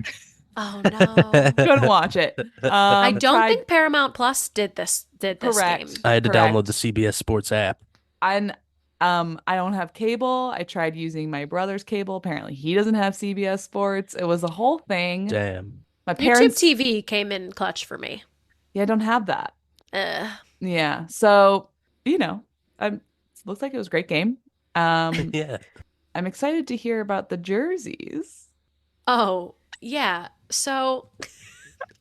Oh no. Couldn't watch it. I don't think Paramount Plus did this Correct. game. I had to download the CBS Sports app. I don't have cable. I tried using my brother's cable. Apparently he doesn't have CBS Sports. It was a whole thing. Damn. My parents YouTube TV came in clutch for me. Yeah, I don't have that. Ugh. Yeah. So, it looks like it was a great game. Yeah. I'm excited to hear about the jerseys. Oh, yeah. So,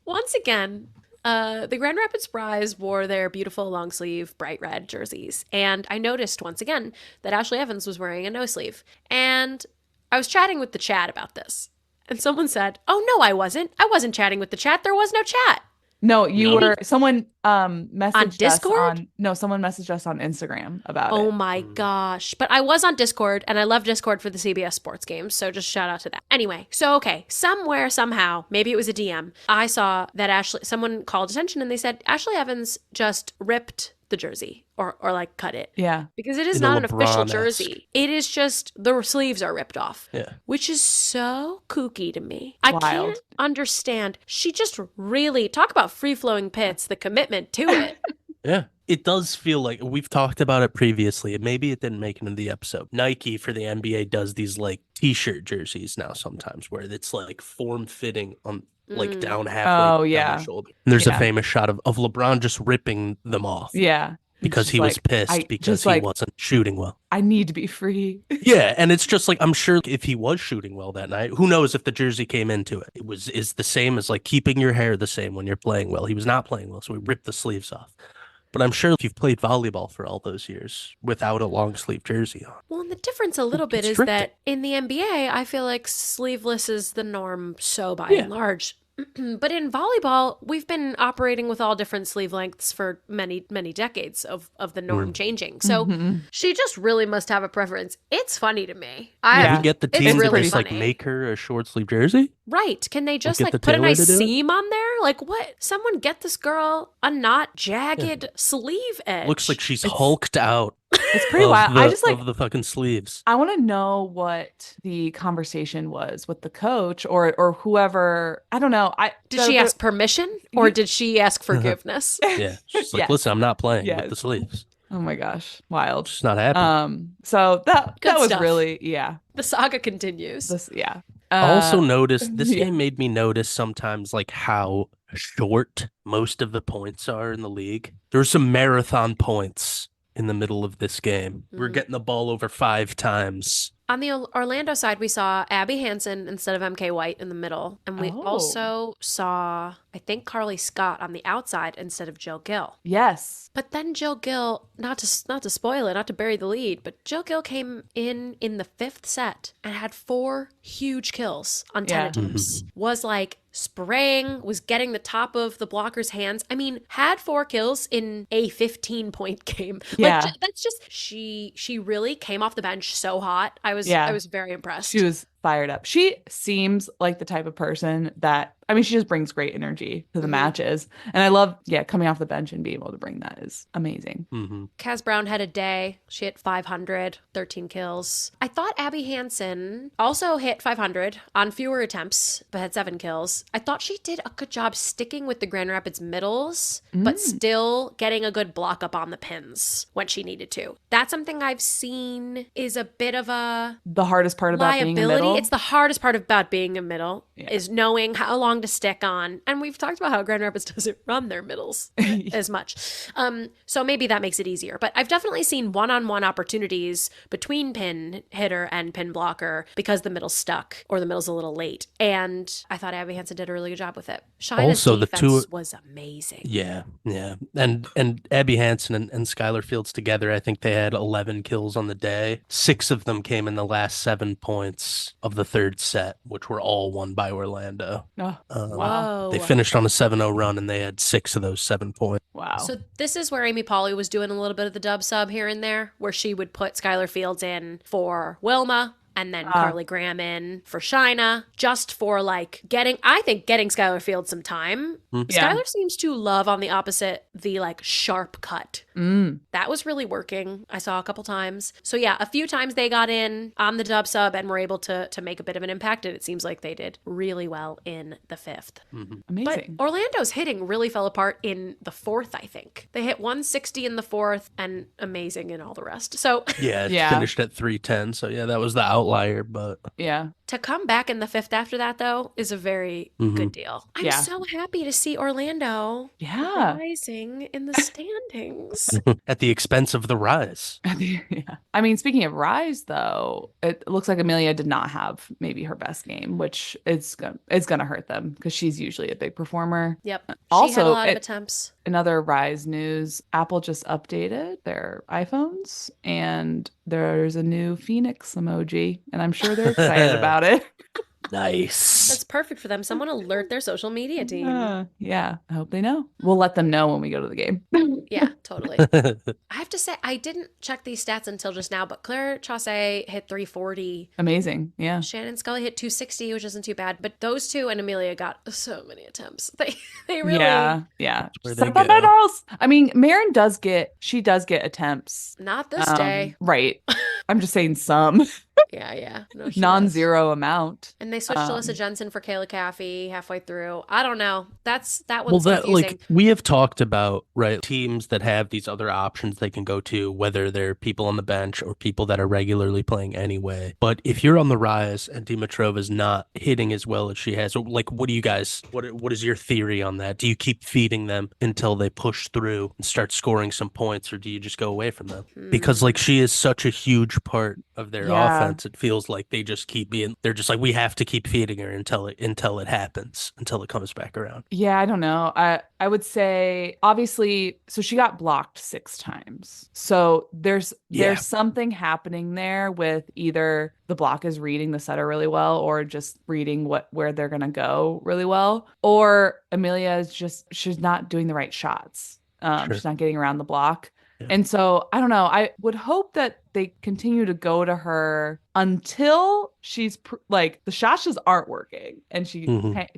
once again, the Grand Rapids Rise wore their beautiful long sleeve bright red jerseys. And I noticed once again that Ashley Evans was wearing a no sleeve. And I was chatting with the chat about this. And someone said, oh, no, I wasn't. I wasn't chatting with the chat. There was no chat. No, you were. Someone messaged on Discord? Someone messaged us on Instagram about it. Oh my gosh. But I was on Discord, and I love Discord for the CBS sports games, so just shout out to that. Anyway, so okay, somewhere, somehow, maybe it was a DM, I saw that someone called attention and they said, Ashley Evans just ripped the jersey or like cut it. Yeah. Because it is In not a an official LeBron-esque. jersey. It is just the sleeves are ripped off. Yeah. Which is so kooky to me. I Wild. can't understand. She just really talk about free-flowing pits, the commitment to it. Yeah. It does feel like we've talked about it previously, and maybe it didn't make it into the episode. Nike for the NBA does these like t-shirt jerseys now sometimes where it's like form-fitting on like down halfway down the shoulder. And there's a famous shot of LeBron just ripping them off. Yeah. Because he was pissed because he wasn't shooting well. I need to be free. Yeah, and it's just like, I'm sure if he was shooting well that night, who knows if the jersey came into it. Is the same as like keeping your hair the same when you're playing well. He was not playing well, so he ripped the sleeves off. But I'm sure if you've played volleyball for all those years without a long sleeve jersey on. Well, and the difference a little bit is that in the NBA, I feel like sleeveless is the norm so by and large. But in volleyball, we've been operating with all different sleeve lengths for many, many decades of the norm changing. So she just really must have a preference. It's funny to me. Can we get the team to really just like make her a short sleeve jersey? Right. Can they just Get like the put a tailor nice to do it? seam on there? Like what? Someone get this girl a not jagged sleeve edge. Looks like she's hulked out. It's pretty wild. I just of the fucking sleeves. I want to know what the conversation was with the coach or whoever. I don't know. Did she ask permission or did she ask forgiveness? Yeah. She's like, listen, I'm not playing with the sleeves. Oh my gosh, wild. Just not happy. So that was stuff. really The saga continues. I also noticed this game made me notice sometimes like how short most of the points are in the league. There's some marathon points in the middle of this game. We're getting the ball over 5 times. On the Orlando side, we saw Abby Hansen instead of MK White in the middle. And we also saw, I think, Carly Scott on the outside instead of Jill Gill. Yes. But then Jill Gill, not to spoil it, not to bury the lead, but Jill Gill came in the 5th set and had 4 huge kills on tentatives. Was like spraying, was getting the top of the blocker's hands. I mean, had 4 kills in a 15-point game. Yeah. Like, that's just, she really came off the bench so hot. I was very impressed. She was fired up. She seems like the type of person that, I mean, she just brings great energy to the matches. And I love, coming off the bench and being able to bring that is amazing. Kaz Brown had a day. She hit 500, 13 kills. I thought Abby Hansen also hit 500 on fewer attempts, but had 7 kills. I thought she did a good job sticking with the Grand Rapids middles, but still getting a good block up on the pins when she needed to. That's something I've seen is a bit of the hardest part about liability. being a middle. It's the hardest part about being a middle is knowing how long to stick on. And we've talked about how Grand Rapids doesn't run their middles as much. So maybe that makes it easier. But I've definitely seen one-on-one opportunities between pin hitter and pin blocker because the middle's stuck or the middle's a little late. And I thought Abby Hansen did a really good job with it. Shina's Also, defense was amazing. Yeah. And Abby Hansen and Skylar Fields together, I think they had 11 kills on the day. 6 of them came in the last 7 points of the third set, which were all won by Orlando. Whoa. They finished on a 7-0 run, and they had 6 of those 7 points. Wow. So this is where Amy Pauley was doing a little bit of the dub sub here and there, where she would put Skylar Fields in for Wilma and then Carly Graham in for Shina, just for like getting Skylar Fields some time. Skylar seems to love on the opposite, the like sharp cut. That was really working. I saw a couple times. So yeah, a few times they got in on the dub sub and were able to make a bit of an impact. And it seems like they did really well in the 5th. Amazing. But Orlando's hitting really fell apart in the 4th, I think. They hit 160 in the 4th and amazing in all the rest. So It finished at 310. So yeah, that was the outlier, but to come back in the 5th after that, though, is a very good deal. I'm so happy to see Orlando rising in the standings. at the expense of the Rise. I mean, speaking of Rise, though, it looks like Amelia did not have maybe her best game, which is going to hurt them because she's usually a big performer. Yep. Also, she had a lot of attempts. Another Rise news, Apple just updated their iPhones and there's a new Phoenix emoji, and I'm sure they're excited about it. Nice. That's perfect for them. Someone alert their social media team. I hope they know. We'll let them know when we go to the game. Yeah, totally. I have to say, I didn't check these stats until just now, but Claire Chaussee hit 340. Amazing. Yeah. Shannon Scully hit 260, which isn't too bad. But those two and Amelia got so many attempts. They really. Yeah. Where they go. I mean, Marin does get attempts. Not this day. Right. I'm just saying some. Yeah. No, non-zero amount. And they switched to Alyssa Jensen for Kayla Caffey halfway through. I don't know. That one's confusing. Like we have talked about, right? Teams that have these other options they can go to, whether they're people on the bench or people that are regularly playing anyway. But if you're on the Rise and Dimitrova's not hitting as well as she has, like, what do you guys? What is your theory on that? Do you keep feeding them until they push through and start scoring some points, or do you just go away from them? Because like she is such a huge part of their offense. It feels like they just keep being. They're just like, we have to keep feeding her until it happens, until it comes back around. Yeah, I don't know. I would say obviously, so she got blocked 6 times. So there's something happening there with either the block is reading the setter really well, or just reading where they're gonna go really well, or Amelia is she's not doing the right shots. She's not getting around the block. And so I don't know. I would hope that they continue to go to her until she's like the shots just aren't working and she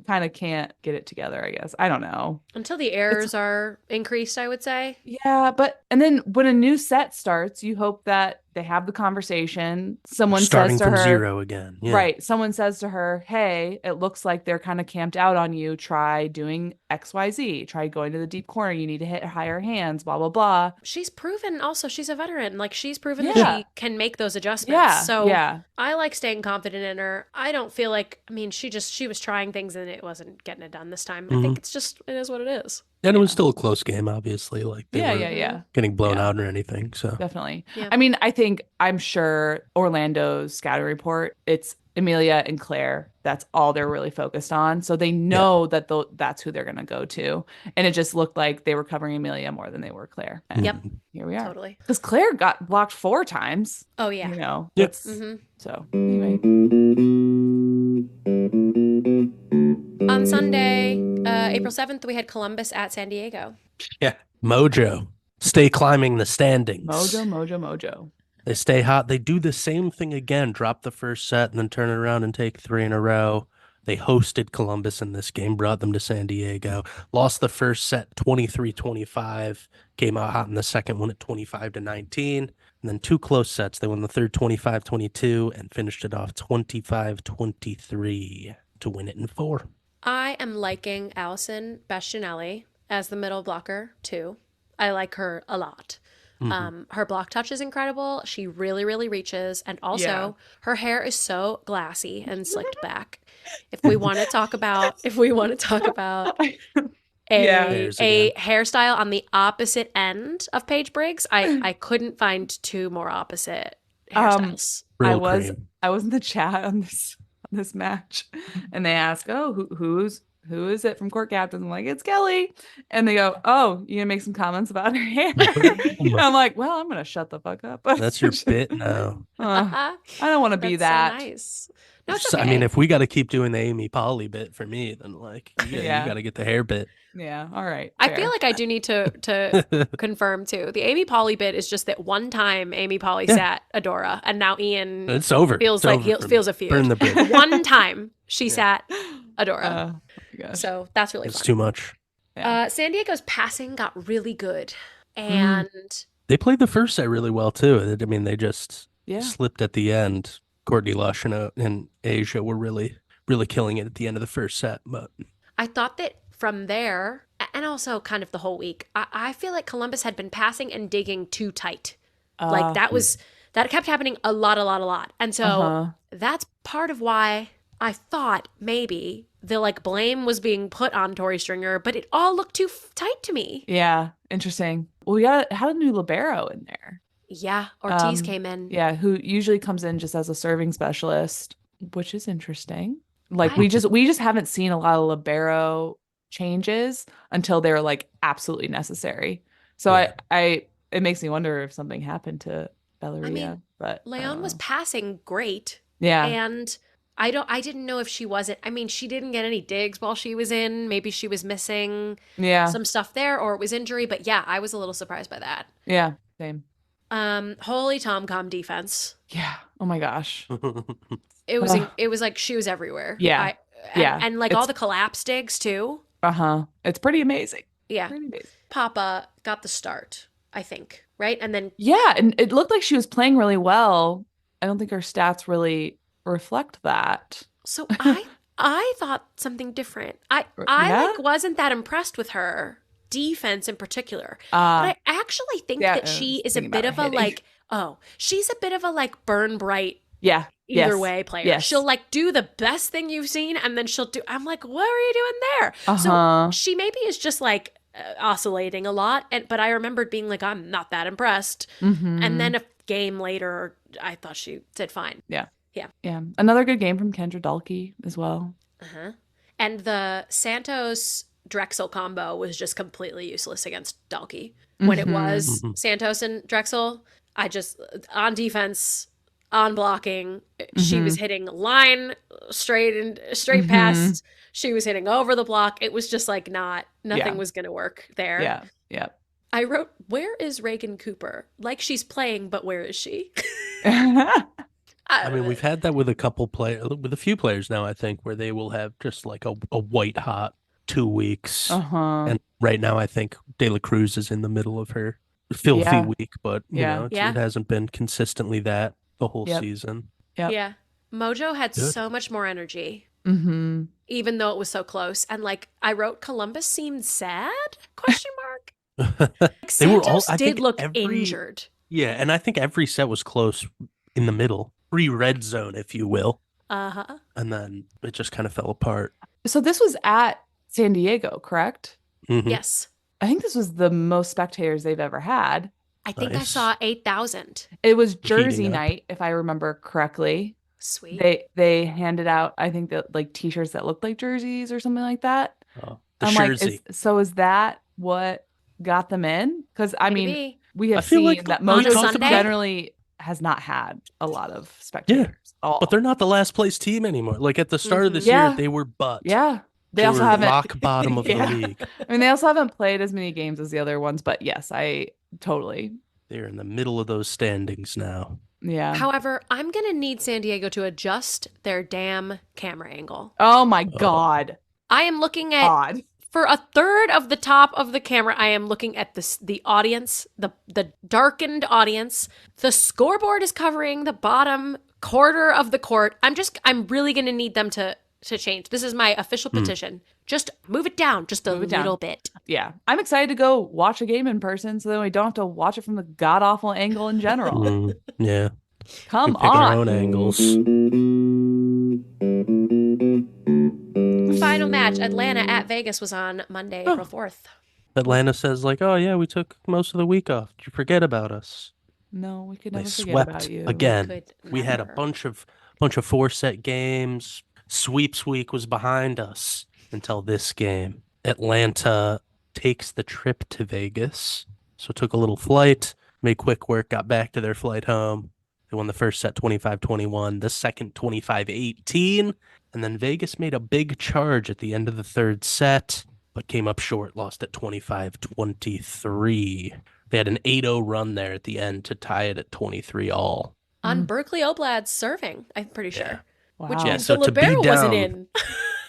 kind of can't get it together, I guess. I don't know. Until the errors are increased, I would say. Yeah, and then when a new set starts, you hope that they have the conversation. Someone starting says to from her, zero again. Yeah. Right. Someone says to her, hey, it looks like they're kind of camped out on you. Try doing XYZ. Try going to the deep corner. You need to hit higher hands, blah, blah, blah. She's proven also she's a veteran. Like she's proven that she can make those adjustments. I like staying confident in her. I don't feel like, I mean, she was trying things and it wasn't getting it done this time. I think it is what it is. And it was still a close game, obviously. Like they weren't getting blown out or anything. So definitely. Yeah. I mean, I'm sure Orlando's scouting report, it's Amelia and Claire. That's all they're really focused on. So they know that that's who they're going to go to. And it just looked like they were covering Amelia more than they were Claire. And here we are. Totally. Because Claire got blocked 4 times. Oh, yeah. You know, so anyway. On Sunday, April 7th, we had Columbus at San Diego. Yeah. Mojo. Stay climbing the standings. Mojo. They stay hot. They do the same thing again, drop the first set and then turn it around and take three in a row. They hosted Columbus in this game, brought them to San Diego, lost the first set 23-25, came out hot in the second one at 25-19, and then two close sets. They won the third 25-22 and finished it off 25-23 to win it in four. I am liking Allison Bastianelli as the middle blocker too. I like her a lot. Her block touch is incredible. She really, really reaches. And also her hair is so glassy and slicked back. If we want to talk about a hairstyle on the opposite end of Paige Briggs, I couldn't find two more opposite hairstyles. I was in the chat on this match, and they ask, "Oh, who is it from Court Captains?" I'm like, "It's Kelly," and they go, "Oh, you gonna make some comments about her hair?" I'm like, "Well, I'm gonna shut the fuck up." That's your bit now. I don't want to be that. So nice. No, it's okay. I mean, if we got to keep doing the Amy Polly bit for me, then you got to get the hair bit. Yeah, all right. I feel like I do need to confirm too. The Amy Polly bit is just that one time Amy Polly sat Adora, and now Ian it's over. Feels it's like over he feels a feud. Burn the bridge. One time she sat Adora. Gosh. So that's really it's fun. too much. Yeah. San Diego's passing got really good, and they played the first set really well too. I mean, they just slipped at the end. Courtney Lush and Asia were really, really killing it at the end of the first set. But I thought that from there, and also kind of the whole week, I feel like Columbus had been passing and digging too tight. Like that kept happening a lot. And so that's part of why I thought maybe the blame was being put on Tori Stringer, but it all looked too tight to me. Yeah, interesting. Well, we had a new libero in there. Yeah, Ortiz came in. Yeah, who usually comes in just as a serving specialist, which is interesting. We just haven't seen a lot of libero changes until they're absolutely necessary. So it makes me wonder if something happened to Belleria. I mean, but Leon was passing great. Yeah. And I didn't know if she wasn't. I mean, she didn't get any digs while she was in. Maybe she was missing some stuff there, or it was injury. But yeah, I was a little surprised by that. Yeah, same. Holy Tom-com defense. Yeah. Oh my gosh. It was like she was everywhere. Yeah. And all the collapse digs too. It's pretty amazing. Yeah. Pretty amazing. Papa got the start, I think. Right. And then. Yeah. And it looked like she was playing really well. I don't think her stats really reflect that. So I thought something different. I wasn't that impressed with her defense in particular. But I actually think that she is a bit of she's a bit of a burn bright either way player. Yes. She'll do the best thing you've seen, and then I'm like, what are you doing there? So she maybe is just oscillating a lot, but I remembered being I'm not that impressed. And then a game later I thought she did fine. Yeah. Another good game from Kendra Dalkey as well. And the Santos Drexel combo was just completely useless against Dalkey. When it was Santos and Drexel, I just, on defense, on blocking, she was hitting line straight past. She was hitting over the block. It was just nothing was going to work there. Yeah. I wrote, where is Reagan Cooper? She's playing, but where is she? I mean, we've had that with a few players now, I think, where they will have just a white hot 2 weeks. And right now, I think De La Cruz is in the middle of her filthy week, but it hasn't been consistently that the whole season. Yeah. Mojo had so much more energy, even though it was so close. And I wrote, Columbus seemed sad? Question mark. Santos did look injured. Yeah, and I think every set was close in the middle. Red zone, if you will. And then it just kind of fell apart. So this was at San Diego, correct? Yes. I think this was the most spectators they've ever had. I think I saw 8,000. It was Jersey night, if I remember correctly. Sweet. They handed out, I think, that t-shirts that looked like jerseys or something like that. Oh, I'm jersey. So is that what got them in? Because I mean, we have seen that Mojo generally has not had a lot of spectators at all. But they're not the last place team anymore. At the start of this year, they were butt. Yeah. They also haven't rock bottom of the league. I mean, they also haven't played as many games as the other ones, but yes, I totally They're in the middle of those standings now. Yeah. However, I'm going to need San Diego to adjust their damn camera angle. Oh my God. I am looking at, Odd. for a third of the top of the camera, I am looking at the audience, the darkened audience. The scoreboard is covering the bottom quarter of the court. I'm really going to need them to change. This is my official petition. Just move it down just a little bit. Yeah. I'm excited to go watch a game in person so then we don't have to watch it from the god-awful angle in general. Yeah. Come We pick our on. own angles. Final match, Atlanta at Vegas, was on Monday, April 4th. Atlanta says like, "Oh yeah, we took most of the week off. Did you forget about us?" No, we could They never forget swept about you. again. Could We had a never. bunch of 4-set games. Sweeps week was behind us until this game. Atlanta takes the trip to Vegas. So took a little flight, made quick work, got back to their flight home. They won the first set 25-21, the second 25-18, and then Vegas made a big charge at the end of the third set, but came up short, lost at 25-23. They had an 8-0 run there at the end to tie it at 23 all. On Berkeley Oblad's serving, I'm pretty sure. Yeah. Wow. Which Yeah, means so the to be libero wasn't down- in.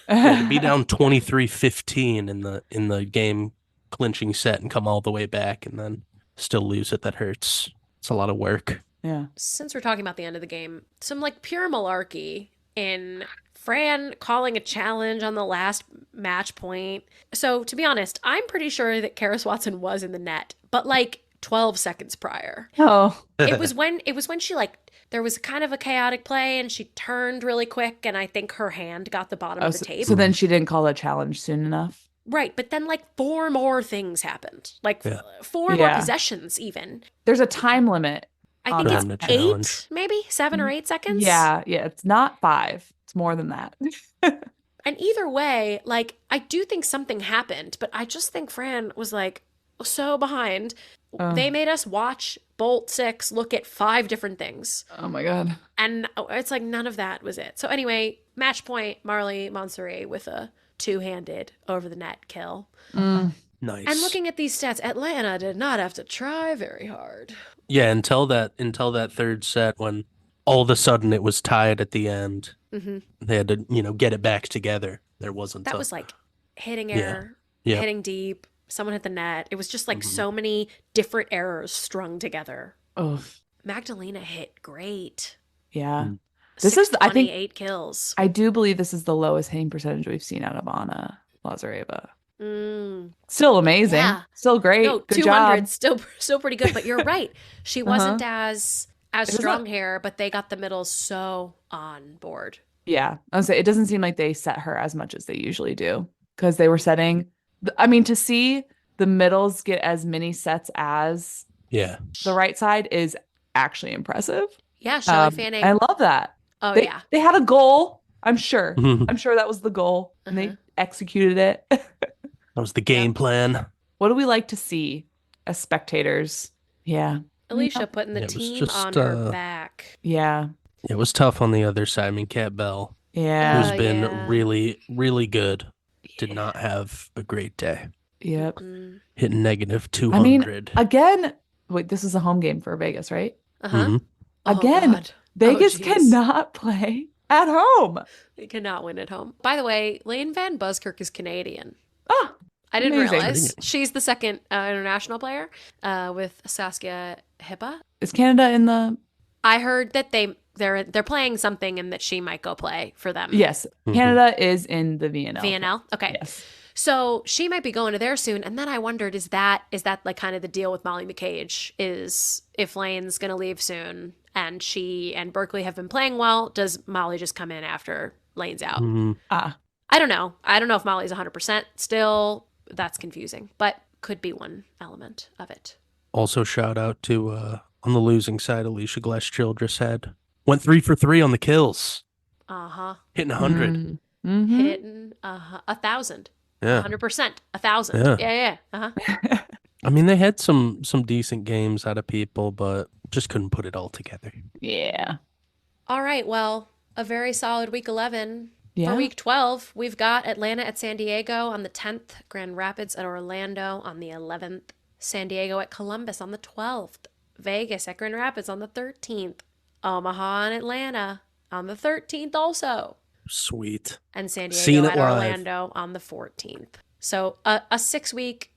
Yeah, to be down 23-15 in the game clinching set and come all the way back and then still lose it, that hurts. It's a lot of work. Yeah. Since we're talking about the end of the game, some like pure malarkey in Fran calling a challenge on the last match point. So to be honest, I'm pretty sure that Karis Watson was in the net, but like 12 seconds prior. Oh. It was when she like, there was kind of a chaotic play and she turned really quick and I think her hand got the bottom of the tape. So then she didn't call a challenge soon enough. Right, but then like 4 more things happened. Like Yeah. 4 more Yeah. possessions even. There's a time limit. I on think them to it's challenge. 8, maybe 7 or 8 seconds. Yeah. It's not 5. It's more than that. And either way, like, I do think something happened, but I just think Fran was like so behind. They made us watch Bolt 6 look at 5 different things. Oh my God. And it's like none of that was it. So anyway, match point, Marley Monserrat with a 2-handed over the net kill. Nice. And looking at these stats, Atlanta did not have to try very hard. Yeah, until that third set when all of a sudden it was tied at the end. Mm-hmm. They had to, get it back together. There wasn't That a- was like hitting Yeah. air, Yeah. hitting deep, someone hit the net. It was just like Mhm. so many different errors strung together. Oh, Magdalena hit great. yeah. Mm. This is, I think, 28 kills. I do believe this is the lowest hitting percentage we've seen out of Anna Lazareva. Still amazing. Yeah. Still great. No, Good 200 job. still pretty good, but you're right. She wasn't as was strong not- here, but they got the middles so on board. Yeah. I was say it doesn't seem like they set her as much as they usually do because they were setting. I mean, to see the middles get as many sets as Yeah. the right side is actually impressive. Yeah, Shelley Fanning. I love that. Oh, they, yeah. They had a goal. I'm sure. that I'm sure that was the goal, and they executed it. was the game plan. What do we like to see as spectators? Yeah. Alicia putting the It was team just, on her back. Yeah. It was tough on the other side. I mean, Cat Bell, Yeah. who's been yeah. really, really good, did not have a great day. Yep. Hitting negative I mean, 200. again, wait, this is a home game for Vegas, right? Uh-huh. Mhm. Oh, Again, God. Vegas jeez. cannot play at home. They cannot win at home. By the way, Lane Van Buskirk is Canadian. Ah, I didn't amazing. realize. She's the second international player with Saskia Hippa. is Canada in the? I heard that they're playing something and that she might go play for them. Yes, Mhm. Canada is in the VNL. VNL? Okay. Yes. So she might be going to there soon. And then I wondered, is that like kind of the deal with Molly McCage? Is if Lane's going to leave soon and she and Berkeley have been playing well, does Molly just come in after Lane's out? Mhm. Ah, I don't know. I don't know if Molly's 100% still. That's confusing, but could be one element of it. Also, shout out to on the losing side, Alicia Glass-Childress went 3 for 3 on the kills, Uh-huh. hitting 100. Mm-hmm. Hitting 1,000. Yeah, 100%. 1,000. Yeah. Yeah. Uh-huh. I mean they had some decent games out of people, but just couldn't put it all together. Yeah. All right. Well, a very solid week 11. Yeah. For week 12, we've got Atlanta at San Diego on the 10th, Grand Rapids at Orlando on the 11th, San Diego at Columbus on the 12th. Vegas at Grand Rapids on the 13th. Omaha and Atlanta on the 13th also. Sweet. And San Seen Diego it at live. Orlando on the 14th. So a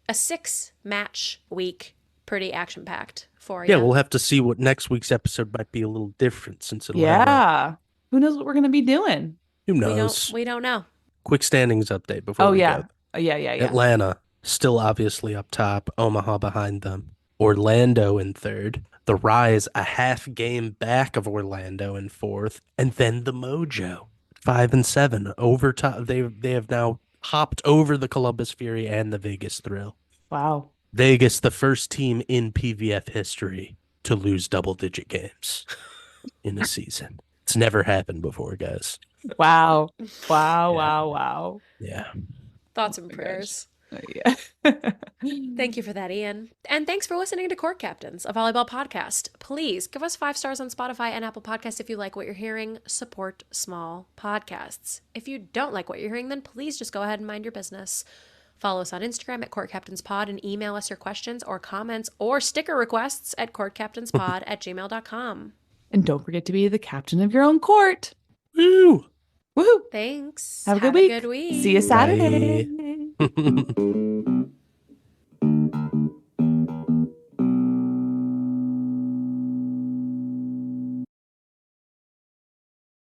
6-match week, pretty action-packed for you. Yeah, we'll have to see what next week's episode might be a little different since it'll have Yeah. Who knows what we're going to be doing? who knows. We don't know. Quick standings update before we yeah. go. Yeah. Atlanta still obviously up top, Omaha behind them. Orlando in third. The Rise a half game back of Orlando in fourth, and then the Mojo 5 and 7 over top. They have now hopped over the Columbus Fury and the Vegas Thrill. Wow. Vegas, the first team in PVF history to lose double-digit games in a season. It's never happened before, guys. Wow. Wow. Yeah. Wow. Yeah. Thoughts and my prayers. Yeah. Thank you for that, Ian. And thanks for listening to Court Captains, a volleyball podcast. Please give us 5 stars on Spotify and Apple Podcasts if you like what you're hearing. Support small podcasts. If you don't like what you're hearing, then please just go ahead and mind your business. Follow us on Instagram at Court Captains Pod and email us your questions or comments or sticker requests at courtcaptainspod@gmail.com. And don't forget to be the captain of your own court. Woo! Woohoo. Thanks. Have a good week. See you Saturday. Bye.